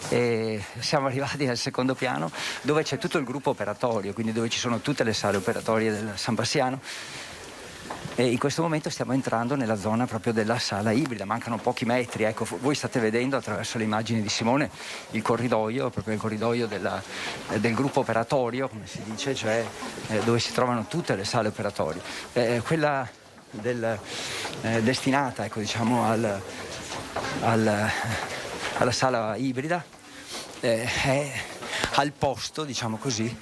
e siamo arrivati al secondo piano dove c'è tutto il gruppo operatorio, quindi dove ci sono tutte le sale operatorie del San Bassiano. E in questo momento stiamo entrando nella zona proprio della sala ibrida, mancano pochi metri, ecco, voi state vedendo attraverso le immagini di Simone il corridoio, proprio il corridoio del gruppo operatorio, come si dice, cioè dove si trovano tutte le sale operatorie. Quella destinata, ecco, diciamo, alla sala ibrida è al posto, diciamo così,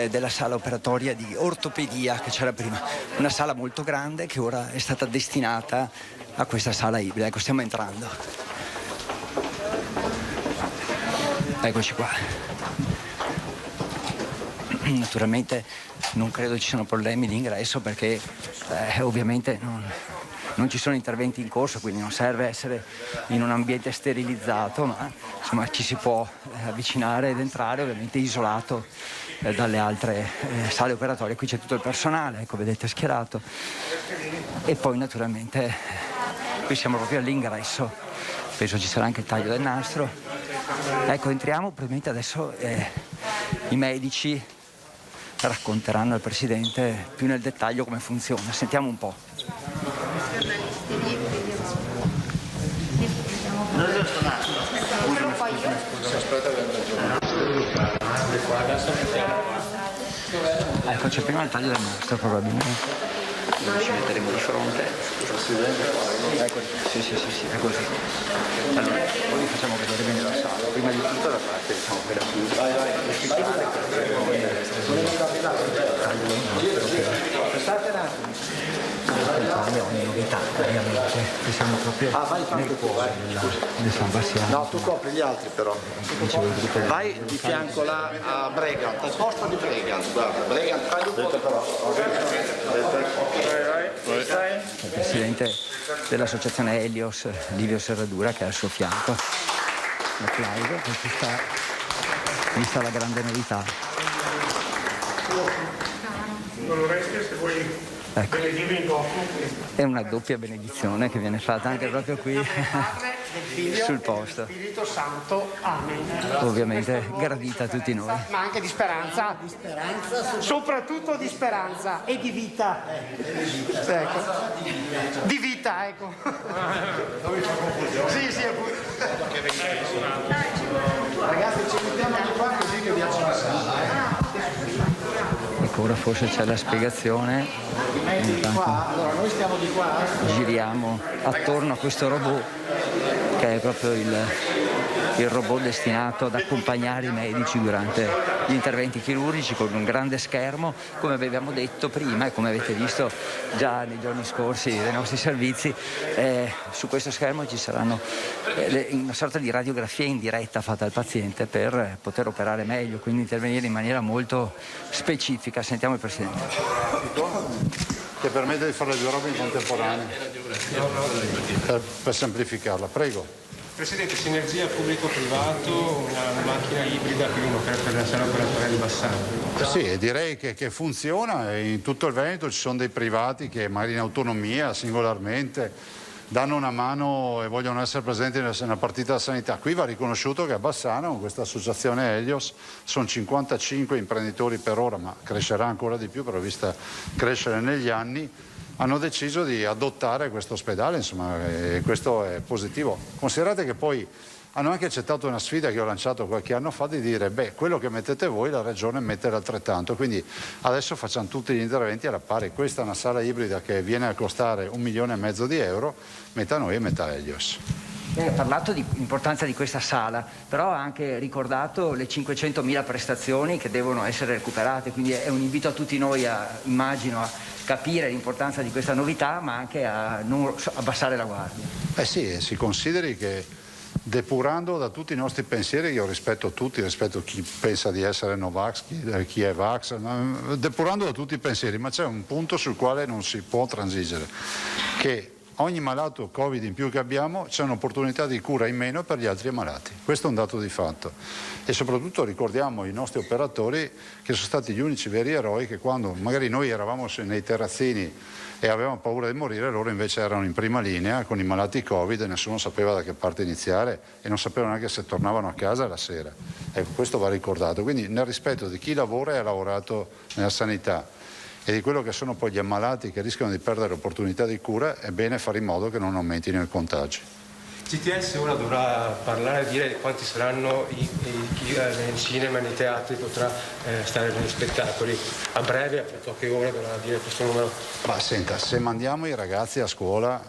della sala operatoria di ortopedia che c'era prima, una sala molto grande che ora è stata destinata a questa sala ibrida. Ecco, stiamo entrando. Eccoci qua. Naturalmente non credo ci siano problemi di ingresso perché ovviamente non ci sono interventi in corso, quindi non serve essere in un ambiente sterilizzato, ma insomma ci si può avvicinare ed entrare, ovviamente isolato dalle altre sale operatorie. Qui c'è tutto il personale, ecco, vedete schierato, e poi naturalmente qui siamo proprio all'ingresso, penso ci sarà anche il taglio del nastro. Ecco, entriamo, probabilmente adesso i medici racconteranno al Presidente più nel dettaglio come funziona. Sentiamo un po'. Ecco, c'è prima il taglio del nastro probabilmente. Noi ci metteremo di fronte. Ecco, sì, è così. Allora, poi facciamo vedere bene la sala. Prima di tutto la parte, diciamo, quella più. Taglio del nastro. accompagna ogni novità, ovviamente, che siamo proprio nel cuore del San Bassiano. No, tu copri gli altri però. Vai di fianco là a Bregant, al posto di Bregant, guarda, Bregant, fai un po' però. Il presidente dell'associazione Helios, Livio Serradura, che è al suo fianco. L'applauso, perché vista la grande novità. Oreste, se vuoi benedirmi in dopo. È una doppia benedizione che viene fatta anche proprio qui sul posto. Spirito Santo, amen. Ovviamente gradita a tutti noi. Ma anche di speranza, soprattutto di speranza e di vita. Ecco. Di vita, ecco. Sì, appunto. Ragazzi, ci mettiamo di qua così che piace la sala. Ecco, ora forse c'è la spiegazione. Allora noi stiamo di qua. Giriamo attorno a questo robot, che è proprio il robot destinato ad accompagnare i medici durante gli interventi chirurgici, con un grande schermo, come avevamo detto prima e come avete visto già nei giorni scorsi dai nostri servizi. Su questo schermo ci saranno una sorta di radiografia in diretta fatta al paziente per poter operare meglio, quindi intervenire in maniera molto specifica. Sentiamo il Presidente. Che permette di fare le due robe in contemporanea per semplificarla. Prego. Presidente, sinergia pubblico-privato, una macchina ibrida per la sala operatoria di Bassano. Sì, direi che funziona. In tutto il Veneto ci sono dei privati che magari in autonomia, singolarmente, danno una mano e vogliono essere presenti nella partita della sanità. Qui va riconosciuto che a Bassano, con questa associazione Helios, sono 55 imprenditori per ora, ma crescerà ancora di più, prevista crescere negli anni, hanno deciso di adottare questo ospedale, insomma, e questo è positivo. Considerate che poi hanno anche accettato una sfida che ho lanciato qualche anno fa, di dire, quello che mettete voi la regione mette altrettanto, quindi adesso facciamo tutti gli interventi alla pari. Questa è una sala ibrida che viene a costare 1,5 milioni di euro, metà noi e metà Helios. Ha parlato di importanza di questa sala, però ha anche ricordato le 500.000 prestazioni che devono essere recuperate, quindi è un invito a tutti noi, immagino, a capire l'importanza di questa novità, ma anche a non abbassare la guardia. Sì, si consideri che depurando da tutti i nostri pensieri, io rispetto tutti, rispetto chi pensa di essere Novax, chi è Vax, depurando da tutti i pensieri, ma c'è un punto sul quale non si può transigere, che ogni malato Covid in più che abbiamo c'è un'opportunità di cura in meno per gli altri ammalati. Questo è un dato di fatto. E soprattutto ricordiamo i nostri operatori che sono stati gli unici veri eroi, che quando magari noi eravamo nei terrazzini e avevamo paura di morire, loro invece erano in prima linea con i malati Covid e nessuno sapeva da che parte iniziare e non sapevano neanche se tornavano a casa la sera. Ecco, questo va ricordato. Quindi nel rispetto di chi lavora e ha lavorato nella sanità e di quello che sono poi gli ammalati che rischiano di perdere l'opportunità di cura, è bene fare in modo che non aumentino i contagi. CTS ora dovrà parlare e dire quanti saranno chi nel cinema, nei teatri potrà stare negli spettacoli. A breve, a poche ore, dovrà dire questo numero. Ma senta, se mandiamo i ragazzi a scuola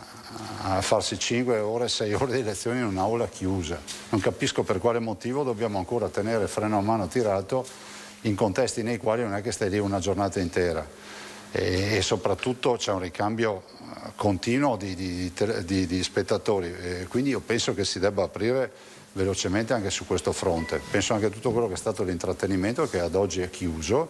a farsi 5 ore, 6 ore di lezioni in un'aula chiusa, non capisco per quale motivo dobbiamo ancora tenere freno a mano tirato in contesti nei quali non è che stai lì una giornata intera. E soprattutto c'è un ricambio continuo di spettatori, quindi io penso che si debba aprire velocemente anche su questo fronte. Penso anche a tutto quello che è stato l'intrattenimento, che ad oggi è chiuso,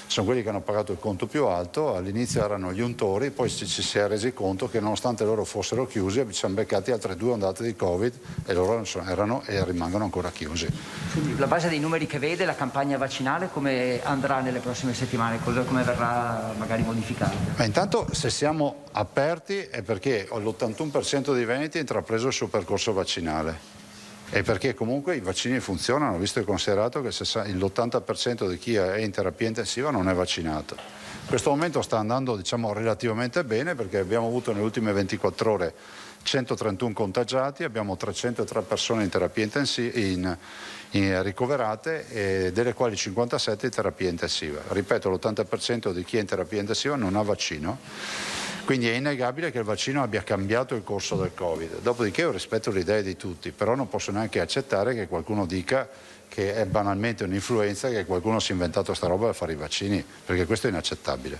sono quelli che hanno pagato il conto più alto, all'inizio erano gli untori, poi ci si è resi conto che nonostante loro fossero chiusi ci hanno beccati altre 2 ondate di Covid e loro erano e rimangono ancora chiusi. Quindi la base dei numeri che vede, la campagna vaccinale come andrà nelle prossime settimane, come verrà magari modificata? Ma intanto se siamo aperti è perché l'81% dei veneti ha intrapreso il suo percorso vaccinale. E perché comunque i vaccini funzionano, visto e considerato che l'80% di chi è in terapia intensiva non è vaccinato. In questo momento sta andando, diciamo, relativamente bene, perché abbiamo avuto nelle ultime 24 ore 131 contagiati, abbiamo 303 persone in terapia intensiva, ricoverate, delle quali 57 in terapia intensiva. Ripeto, l'80% di chi è in terapia intensiva non ha vaccino. Quindi è innegabile che il vaccino abbia cambiato il corso del Covid. Dopodiché io rispetto le idee di tutti, però non posso neanche accettare che qualcuno dica che è banalmente un'influenza, che qualcuno si è inventato sta roba per fare i vaccini, perché questo è inaccettabile.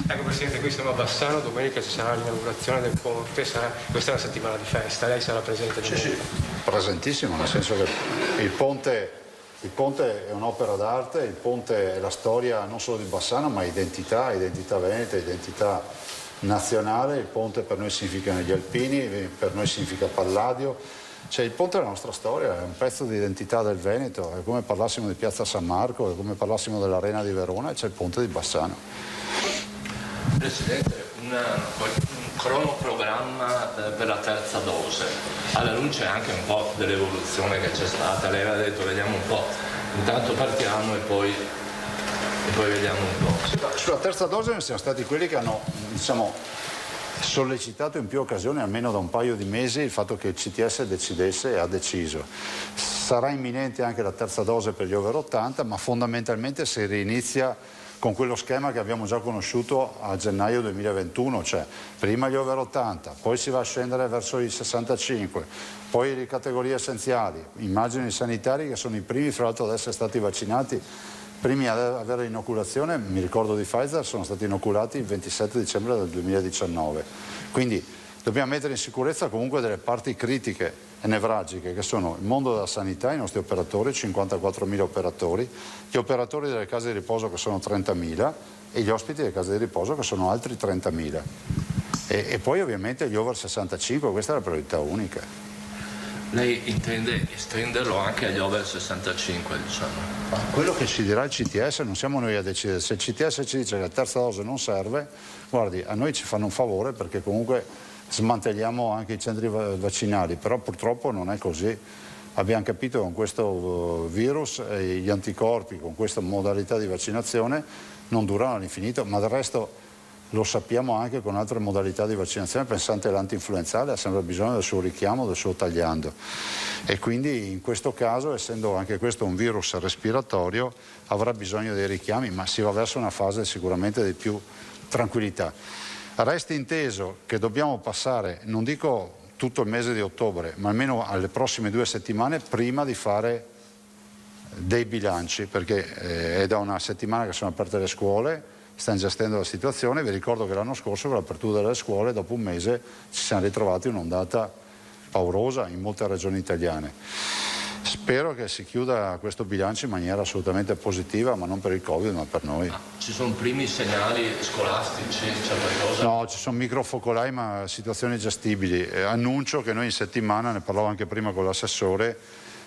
Ecco Presidente, qui siamo a Bassano, domenica ci sarà l'inaugurazione del ponte, questa è una settimana di festa, lei sarà presente? Sì, presentissimo, nel senso che il ponte è un'opera d'arte, il ponte è la storia non solo di Bassano ma identità veneta, identità nazionale. Il ponte per noi significa negli Alpini, per noi significa Palladio. Cioè, il ponte è la nostra storia, è un pezzo di identità del Veneto, è come parlassimo di Piazza San Marco, è come parlassimo dell'Arena di Verona e c'è il ponte di Bassano. Presidente, un cronoprogramma per la terza dose, alla luce anche un po' dell'evoluzione che c'è stata, lei aveva detto vediamo un po', intanto partiamo e poi vediamo un po'. Sulla terza dose noi siamo stati quelli che hanno, sollecitato in più occasioni, almeno da un paio di mesi, il fatto che il CTS decidesse e ha deciso. Sarà imminente anche la terza dose per gli over 80, ma fondamentalmente si rinizia con quello schema che abbiamo già conosciuto a gennaio 2021, cioè prima gli over 80, poi si va a scendere verso i 65, poi le categorie essenziali, immagino i sanitari che sono i primi fra l'altro ad essere stati vaccinati. Primi ad avere l'inoculazione, mi ricordo di Pfizer, sono stati inoculati il 27 dicembre del 2019. Quindi dobbiamo mettere in sicurezza comunque delle parti critiche e nevralgiche che sono il mondo della sanità, i nostri operatori, 54.000 operatori, gli operatori delle case di riposo che sono 30.000 e gli ospiti delle case di riposo che sono altri 30.000. E poi ovviamente gli over 65, questa è la priorità unica. Lei intende estenderlo anche agli over 65, diciamo? Quello che ci dirà il CTS non siamo noi a decidere. Se il CTS ci dice che la terza dose non serve, guardi, a noi ci fanno un favore perché comunque smantelliamo anche i centri vaccinali, però purtroppo non è così. Abbiamo capito che con questo virus gli anticorpi, con questa modalità di vaccinazione, non durano all'infinito, ma del resto lo sappiamo anche con altre modalità di vaccinazione, pensate all'antinfluenzale ha sempre bisogno del suo richiamo, del suo tagliando, e quindi in questo caso, essendo anche questo un virus respiratorio, avrà bisogno dei richiami, ma si va verso una fase sicuramente di più tranquillità. Resti inteso che dobbiamo passare, non dico tutto il mese di ottobre, ma almeno alle prossime 2 settimane prima di fare dei bilanci, perché è da una settimana che sono aperte le scuole, stanno gestendo la situazione. Vi ricordo che l'anno scorso con l'apertura delle scuole dopo un mese ci siamo ritrovati un'ondata paurosa in molte regioni italiane. Spero che si chiuda questo bilancio in maniera assolutamente positiva, ma non per il Covid ma per noi. Ci sono primi segnali scolastici? C'è qualcosa? No, ci sono microfocolai ma situazioni gestibili. Annuncio che noi in settimana, ne parlavo anche prima con l'assessore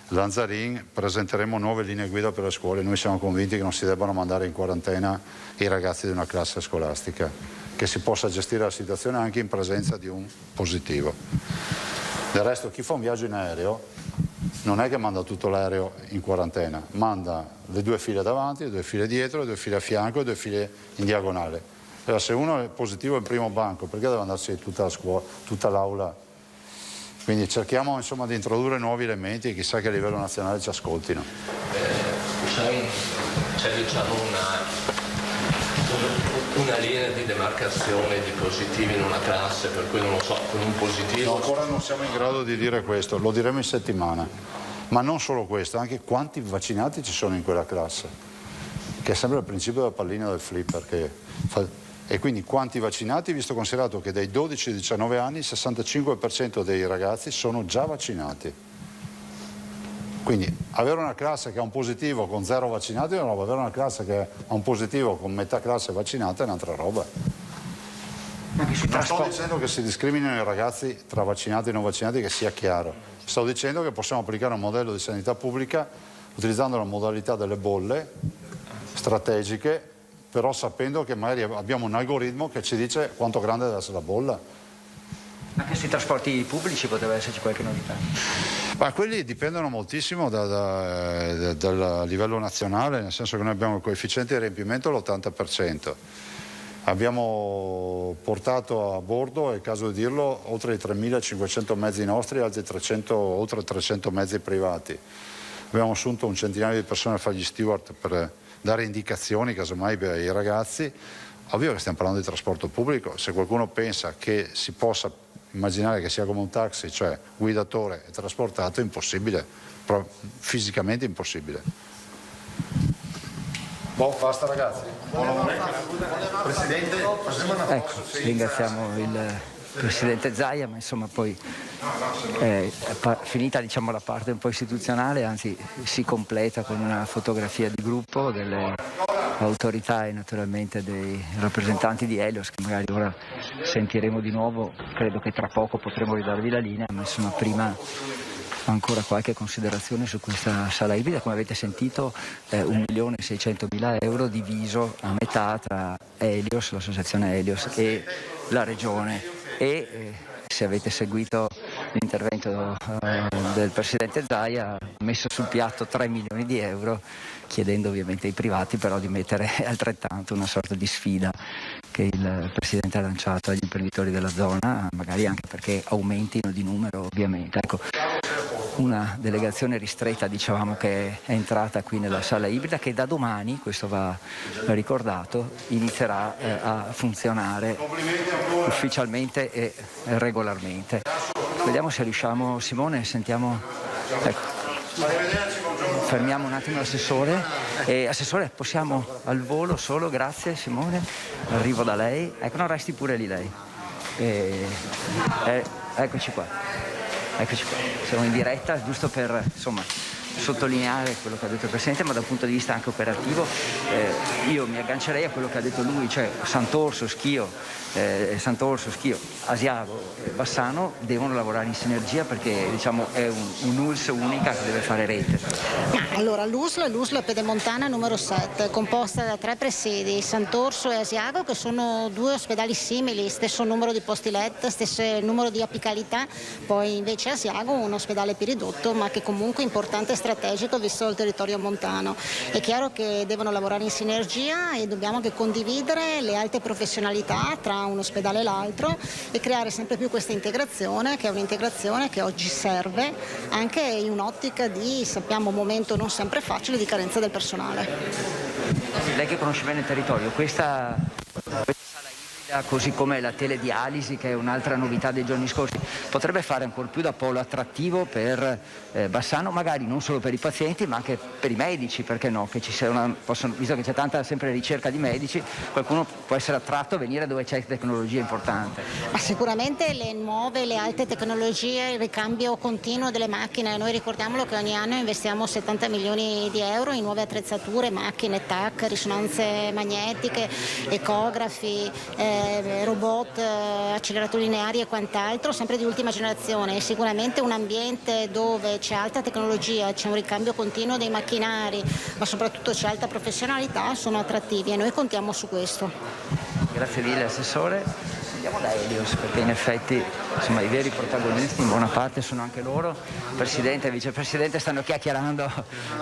Lanzarin, presenteremo nuove linee guida per le scuole. Noi siamo convinti che non si debbano mandare in quarantena i ragazzi di una classe scolastica, che si possa gestire la situazione anche in presenza di un positivo. Del resto chi fa un viaggio in aereo non è che manda tutto l'aereo in quarantena, manda le 2 file davanti, le 2 file dietro, le 2 file a fianco e le 2 file in diagonale. Allora, se uno è positivo al primo banco, perché deve andarsi tutta la scuola, tutta l'aula? Quindi cerchiamo insomma di introdurre nuovi elementi e chissà che a livello nazionale ci ascoltino. C'è diciamo una linea di demarcazione di positivi in una classe, per cui non lo so, con un positivo... No, ancora non siamo in grado di dire questo, lo diremo in settimana. Ma non solo questo, anche quanti vaccinati ci sono in quella classe, che è sempre il principio della pallina del flipper. E quindi quanti vaccinati, visto considerato che dai 12 ai 19 anni il 65% dei ragazzi sono già vaccinati. Quindi avere una classe che ha un positivo con 0 vaccinati è una roba, avere una classe che ha un positivo con metà classe vaccinata è un'altra roba. Non sto dicendo che si discriminino i ragazzi tra vaccinati e non vaccinati, che sia chiaro. Sto dicendo che possiamo applicare un modello di sanità pubblica utilizzando la modalità delle bolle strategiche, però sapendo che magari abbiamo un algoritmo che ci dice quanto grande deve essere la bolla. Anche sui trasporti pubblici potrebbe esserci qualche novità? Ma quelli dipendono moltissimo dal livello nazionale, nel senso che noi abbiamo il coefficiente di riempimento all'80%. Abbiamo portato a bordo, è il caso di dirlo, oltre i 3.500 mezzi nostri e altri oltre 300 mezzi privati. Abbiamo assunto un centinaio di persone a fare gli steward per dare indicazioni casomai ai ragazzi. Ovvio che stiamo parlando di trasporto pubblico, se qualcuno pensa che si possa immaginare che sia come un taxi, cioè guidatore e trasportato, è impossibile, fisicamente impossibile. Basta ragazzi. Presidente, ecco, ringraziamo il Presidente Zaia, ma insomma poi finita diciamo la parte un po' istituzionale, anzi si completa con una fotografia di gruppo delle autorità e naturalmente dei rappresentanti di Helios, che magari ora sentiremo di nuovo, credo che tra poco potremo ridarvi la linea, ma insomma prima ancora qualche considerazione su questa sala ibrida. Come avete sentito 1.600.000 euro diviso a metà tra Helios, l'associazione Helios e la regione, e se avete seguito l'intervento del Presidente Zaia ha messo sul piatto 3 milioni di euro, chiedendo ovviamente ai privati però di mettere altrettanto, una sorta di sfida che il Presidente ha lanciato agli imprenditori della zona, magari anche perché aumentino di numero ovviamente. Ecco, una delegazione ristretta dicevamo che è entrata qui nella sala ibrida, che da domani, questo va ricordato, inizierà a funzionare ufficialmente e regolarmente. Vediamo se riusciamo, Simone, sentiamo, ecco, fermiamo un attimo l'assessore. Assessore, possiamo al volo solo, grazie Simone, arrivo da lei, ecco, no, resti pure lì lei. Eccoci qua. Eccoci qua, siamo in diretta, giusto per insomma sottolineare quello che ha detto il Presidente, ma dal punto di vista anche operativo io mi aggancerei a quello che ha detto lui, cioè Sant'Orso, Schio, Asiago e Bassano devono lavorare in sinergia, perché diciamo è un ULSS unica che deve fare rete. Allora l'USL Pedemontana numero 7, composta da 3 presidi, Sant'Orso e Asiago, che sono 2 ospedali simili, stesso numero di posti letto, stesso numero di apicalità, poi invece Asiago un ospedale più ridotto, ma che comunque è importante e strategico visto il territorio montano. È chiaro che devono lavorare in sinergia e dobbiamo anche condividere le alte professionalità tra un ospedale e l'altro e creare sempre più questa integrazione, che è un'integrazione che oggi serve anche in un'ottica di, sappiamo, un momento non sempre facile di carenza del personale. Lei che conosce bene il territorio, questa sala ibrida, così come la teledialisi, che è un'altra novità dei giorni scorsi, potrebbe fare ancora più da polo attrattivo per Bassano, magari non solo per i pazienti ma anche per i medici, perché no? Che ci sia visto che c'è tanta sempre ricerca di medici, qualcuno può essere attratto a venire dove c'è tecnologia importante. Ma sicuramente le alte tecnologie, il ricambio continuo delle macchine, noi ricordiamolo che ogni anno investiamo 70 milioni di euro in nuove attrezzature, macchine, TAC, risonanze magnetiche, ecografi, robot, acceleratori lineari e quant'altro, sempre di ultima generazione, e sicuramente un ambiente dove c'è alta tecnologia, c'è un ricambio continuo dei macchinari, ma soprattutto c'è alta professionalità, sono attrattivi e noi contiamo su questo. Grazie mille Assessore. Andiamo da Helios, perché in effetti insomma, i veri protagonisti in buona parte sono anche loro. Presidente e Vicepresidente stanno chiacchierando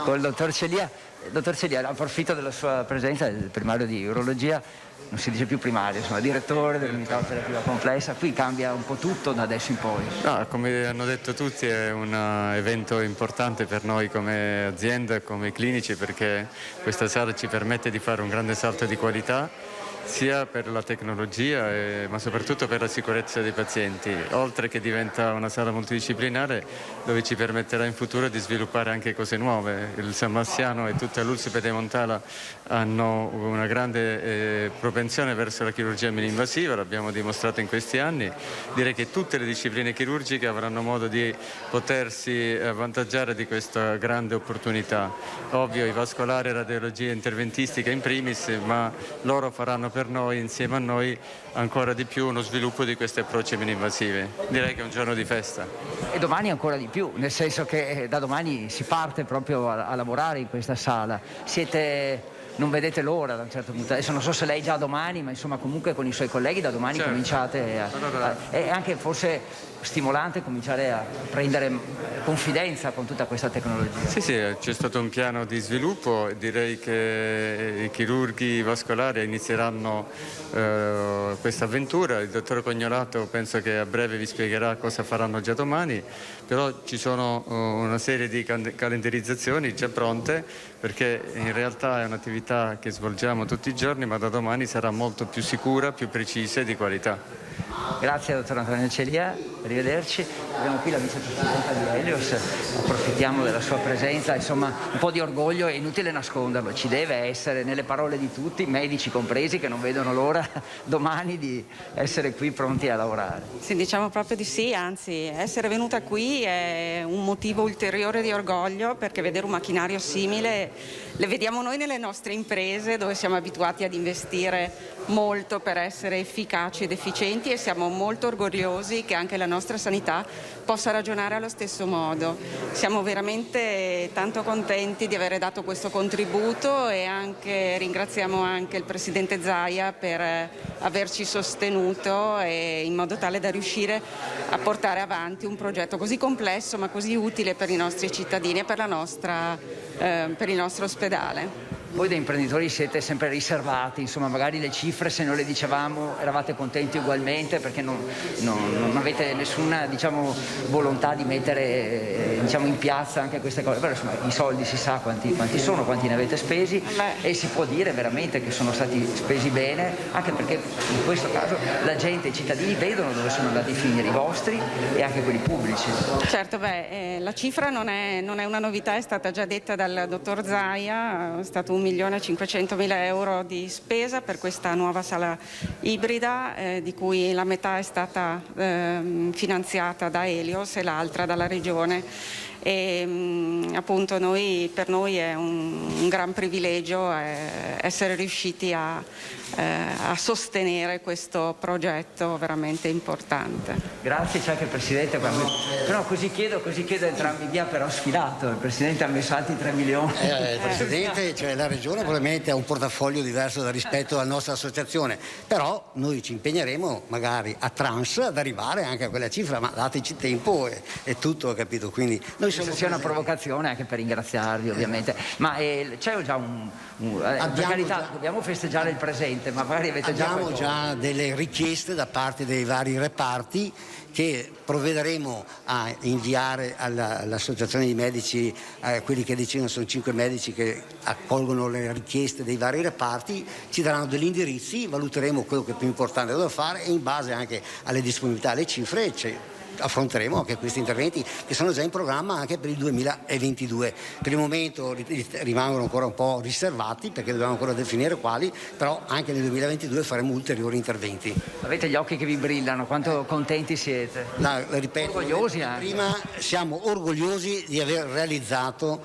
con il Dottor Celia. Dottor Celia, approfitto della sua presenza, il primario di urologia, non si dice più primario, insomma, direttore dell'unità operativa complessa. Qui cambia un po' tutto da adesso in poi. No, come hanno detto tutti, è un evento importante per noi come azienda, come clinici, perché questa sala ci permette di fare un grande salto di qualità, sia per la tecnologia ma soprattutto per la sicurezza dei pazienti, oltre che diventa una sala multidisciplinare dove ci permetterà in futuro di sviluppare anche cose nuove. Il San Massiano e tutta l'ULSS Pedemontana hanno una grande propensione verso la chirurgia mini-invasiva, l'abbiamo dimostrato in questi anni. Direi che tutte le discipline chirurgiche avranno modo di potersi avvantaggiare di questa grande opportunità. Ovvio, i vascolari e radiologia interventistica in primis, ma loro faranno per noi, insieme a noi, ancora di più uno sviluppo di queste approcci mini-invasive. Direi che è un giorno di festa. E domani ancora di più, nel senso che da domani si parte proprio a lavorare in questa sala. Non vedete l'ora da un certo punto, adesso non so se lei già domani, ma insomma comunque con i suoi colleghi da domani certo. Cominciate è anche forse stimolante cominciare a prendere confidenza con tutta questa tecnologia. Sì, c'è stato un piano di sviluppo, direi che i chirurghi vascolari inizieranno questa avventura. Il dottor Cognolato penso che a breve vi spiegherà cosa faranno già domani, però ci sono una serie di calendarizzazioni già pronte, perché in realtà è un'attività che svolgiamo tutti i giorni, ma da domani sarà molto più sicura, più precisa e di qualità. Grazie dottor Antonio Celia, arrivederci. Abbiamo qui la vicepresidenta di Helios, approfittiamo della sua presenza, insomma un po' di orgoglio, è inutile nasconderlo, ci deve essere nelle parole di tutti, medici compresi, che non vedono l'ora domani di essere qui pronti a lavorare. Sì, diciamo proprio di sì, anzi essere venuta qui è un motivo ulteriore di orgoglio, perché vedere un macchinario simile le vediamo noi nelle nostre imprese, dove siamo abituati ad investire molto per essere efficaci ed efficienti, e siamo molto orgogliosi che anche la nostra sanità possa ragionare allo stesso modo. Siamo veramente tanto contenti di aver dato questo contributo, e ringraziamo anche il Presidente Zaia per averci sostenuto in modo tale da riuscire a portare avanti un progetto così complesso ma così utile per i nostri cittadini e per il nostro ospedale. Voi da imprenditori siete sempre riservati, insomma magari le cifre se non le dicevamo eravate contenti ugualmente, perché non avete nessuna volontà di mettere in piazza anche queste cose, però insomma i soldi si sa quanti sono, quanti ne avete spesi, e si può dire veramente che sono stati spesi bene, anche perché in questo caso la gente, i cittadini vedono dove sono andati a finire i vostri e anche quelli pubblici. Certo, la cifra non è una novità, è stata già detta dal dottor Zaia, è stato 1.500.000 euro di spesa per questa nuova sala ibrida, di cui la metà è stata finanziata da Helios e l'altra dalla Regione. E appunto per noi è un gran privilegio essere riusciti a sostenere questo progetto veramente importante. Grazie, c'è anche il Presidente, però così chiedo entrambi, vi ha però sfidato, il Presidente ha messo altri 3 milioni. Il Presidente, cioè la Regione probabilmente ha un portafoglio diverso rispetto alla nostra associazione, però noi ci impegneremo magari a tranche ad arrivare anche a quella cifra, ma dateci tempo e tutto, capito? Quindi noi siamo sia una provocazione anche per ringraziarvi ovviamente, ma c'è già per carità, dobbiamo festeggiare il presente, ma magari abbiamo già delle richieste da parte dei vari reparti che provvederemo a inviare all'associazione di medici, quelli che decidono, sono 5 medici che accolgono le richieste dei vari reparti, ci daranno degli indirizzi, valuteremo quello che è più importante da fare e in base anche alle disponibilità, alle cifre affronteremo anche questi interventi che sono già in programma anche per il 2022. Per il momento rimangono ancora un po' riservati perché dobbiamo ancora definire quali, però anche nel 2022 faremo ulteriori interventi. Avete gli occhi che vi brillano, quanto contenti siete? Ripeto, orgogliosi anche. Prima siamo orgogliosi di aver realizzato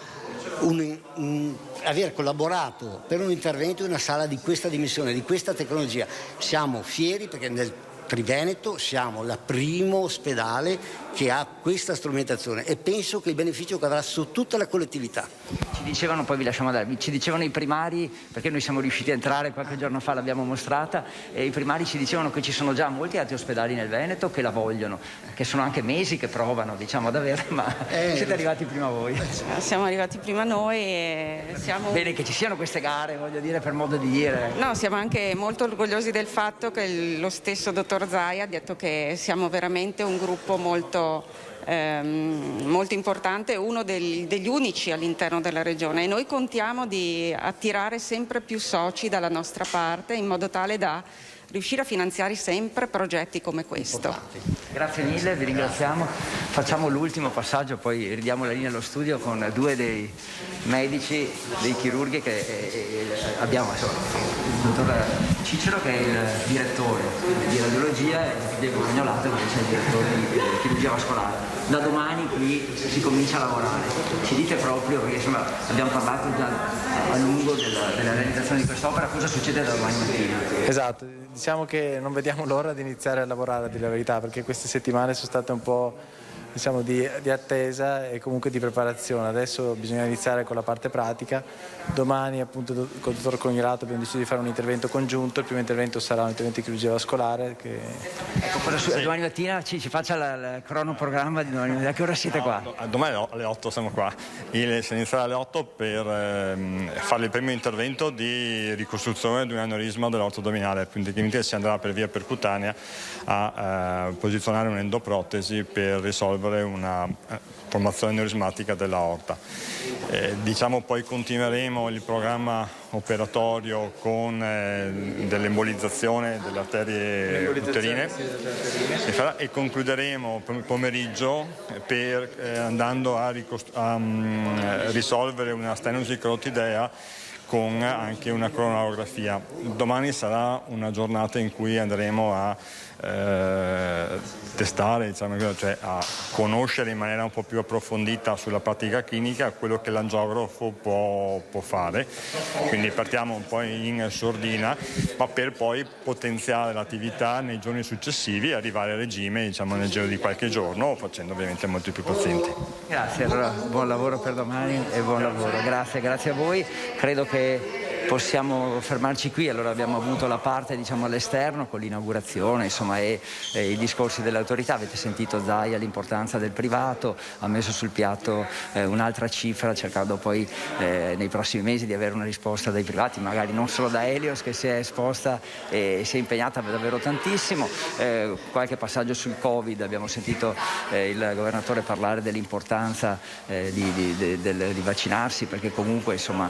aver collaborato per un intervento in una sala di questa dimensione, di questa tecnologia. Siamo fieri perché nel Triveneto siamo il primo ospedale che ha questa strumentazione e penso che il beneficio cadrà su tutta la collettività. Ci dicevano, poi vi lasciamo andare, ci dicevano i primari, perché noi siamo riusciti a entrare qualche giorno fa, l'abbiamo mostrata, e i primari ci dicevano che ci sono già molti altri ospedali nel Veneto che la vogliono, che sono anche mesi che provano ad averla, ma siete arrivati prima voi. Siamo arrivati prima noi e siamo... Bene che ci siano queste gare, voglio dire, per modo di dire. No, siamo anche molto orgogliosi del fatto che lo stesso dottor Zaia ha detto che siamo veramente un gruppo molto importante, uno degli unici all'interno della regione, e noi contiamo di attirare sempre più soci dalla nostra parte in modo tale da riuscire a finanziare sempre progetti come questo. Grazie mille, vi ringraziamo. Facciamo l'ultimo passaggio, poi ridiamo la linea allo studio con 2 dei medici, dei chirurghi che abbiamo, il dottor Cicero che è il direttore di radiologia e Diego Cagnolato che è il direttore di chirurgia vascolare. Da domani qui si comincia a lavorare. Ci dite proprio, perché insomma abbiamo parlato già a lungo della realizzazione di quest'opera, cosa succede da domani mattina? Esatto, diciamo che non vediamo l'ora di iniziare a lavorare, a dire la verità, perché queste settimane sono state un po' di attesa e comunque di preparazione. Adesso bisogna iniziare con la parte pratica. Domani appunto con il dottor Cognilato abbiamo deciso di fare un intervento congiunto. Il primo intervento sarà un intervento di chirurgia vascolare. Domani mattina ci faccia il cronoprogramma di domani mattina. A che ora siete qua? Domani alle 8 siamo qua. Si inizierà alle 8 per fare il primo intervento di ricostruzione di un aneurisma dell'aorta addominale, quindi si andrà per via percutanea a posizionare un'endoprotesi per risolvere una formazione aneurismatica dell'aorta. Diciamo poi continueremo il programma operatorio con dell'embolizzazione delle arterie uterine e concluderemo pomeriggio andando a risolvere una stenosi carotidea con anche una coronarografia. Domani sarà una giornata in cui andremo a testare, diciamo, cioè a conoscere in maniera un po' più approfondita sulla pratica clinica quello che l'angiografo può fare. Quindi partiamo un po' in sordina, ma per poi potenziare l'attività nei giorni successivi e arrivare a regime, diciamo, nel giro di qualche giorno, facendo ovviamente molti più pazienti. Grazie, allora buon lavoro per domani e buon lavoro. Grazie a voi. Credo che possiamo fermarci qui. Allora abbiamo avuto la parte, diciamo, all'esterno con l'inaugurazione, insomma, e i discorsi delle autorità. Avete sentito Zaia l'importanza del privato, ha messo sul piatto un'altra cifra, cercando poi nei prossimi mesi di avere una risposta dai privati, magari non solo da Helios, che si è esposta e si è impegnata davvero tantissimo. Qualche passaggio sul Covid, abbiamo sentito il governatore parlare dell'importanza di vaccinarsi, perché comunque, insomma,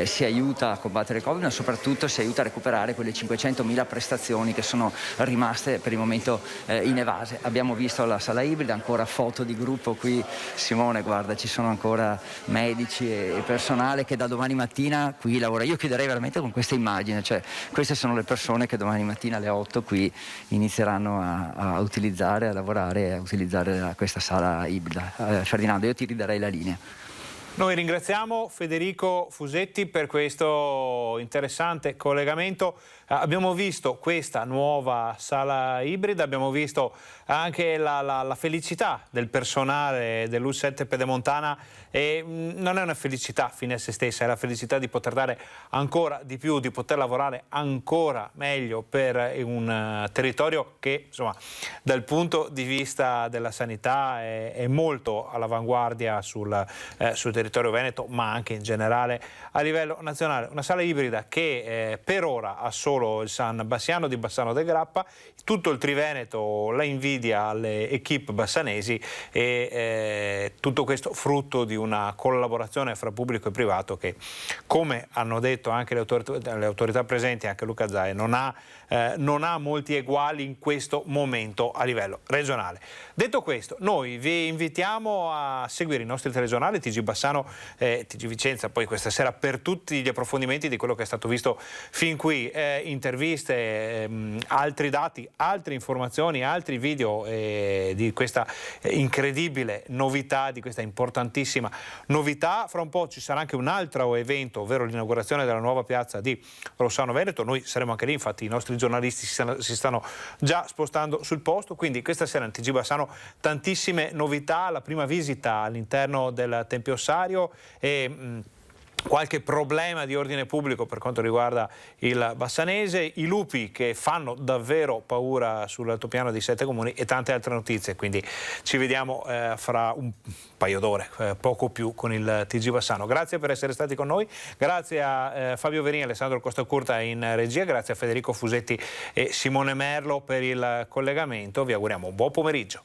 si aiuta a combattere il Covid, ma soprattutto si aiuta a recuperare quelle 500.000 prestazioni che sono rimaste per il momento inevase. Abbiamo visto la sala ibrida, ancora foto di gruppo qui. Simone, guarda, ci sono ancora medici e personale che da domani mattina qui lavora. Io chiuderei veramente con questa immagine, cioè queste sono le persone che domani mattina alle 8 qui inizieranno a utilizzare, a lavorare, a utilizzare questa sala ibrida. Ferdinando, io ti ridarei la linea. Noi ringraziamo Federico Fusetti per questo interessante collegamento. Abbiamo visto questa nuova sala ibrida, abbiamo visto anche la felicità del personale dell'U7 Pedemontana, e non è una felicità fine a se stessa, è la felicità di poter dare ancora di più, di poter lavorare ancora meglio per un territorio che, insomma, dal punto di vista della sanità è molto all'avanguardia sul territorio veneto, ma anche in generale a livello nazionale. Una sala ibrida che per ora ha solo il San Bassiano di Bassano del Grappa. Tutto il Triveneto la invidia alle equip bassanesi, e tutto questo frutto di una collaborazione fra pubblico e privato che, come hanno detto anche le autorità presenti, anche Luca Zaia, non ha molti eguali in questo momento a livello regionale. Detto questo, noi vi invitiamo a seguire i nostri telegiornali TG Bassano, TG Vicenza, poi questa sera, per tutti gli approfondimenti di quello che è stato visto fin qui, interviste, altri dati, altre informazioni, altri video di questa incredibile novità, di questa importantissima novità. Fra un po' ci sarà anche un altro evento, ovvero l'inaugurazione della nuova piazza di Rossano Veneto. Noi saremo anche lì, infatti i nostri giornalisti si stanno già spostando sul posto, quindi questa sera in TG Bassano tantissime novità, la prima visita all'interno del Tempio Ossario e qualche problema di ordine pubblico per quanto riguarda il bassanese, i lupi che fanno davvero paura sull'altopiano di 7 comuni e tante altre notizie. Quindi ci vediamo fra un paio d'ore, poco più, con il TG Bassano. Grazie per essere stati con noi, grazie a Fabio Verini e Alessandro Costacurta in regia, grazie a Federico Fusetti e Simone Merlo per il collegamento. Vi auguriamo un buon pomeriggio.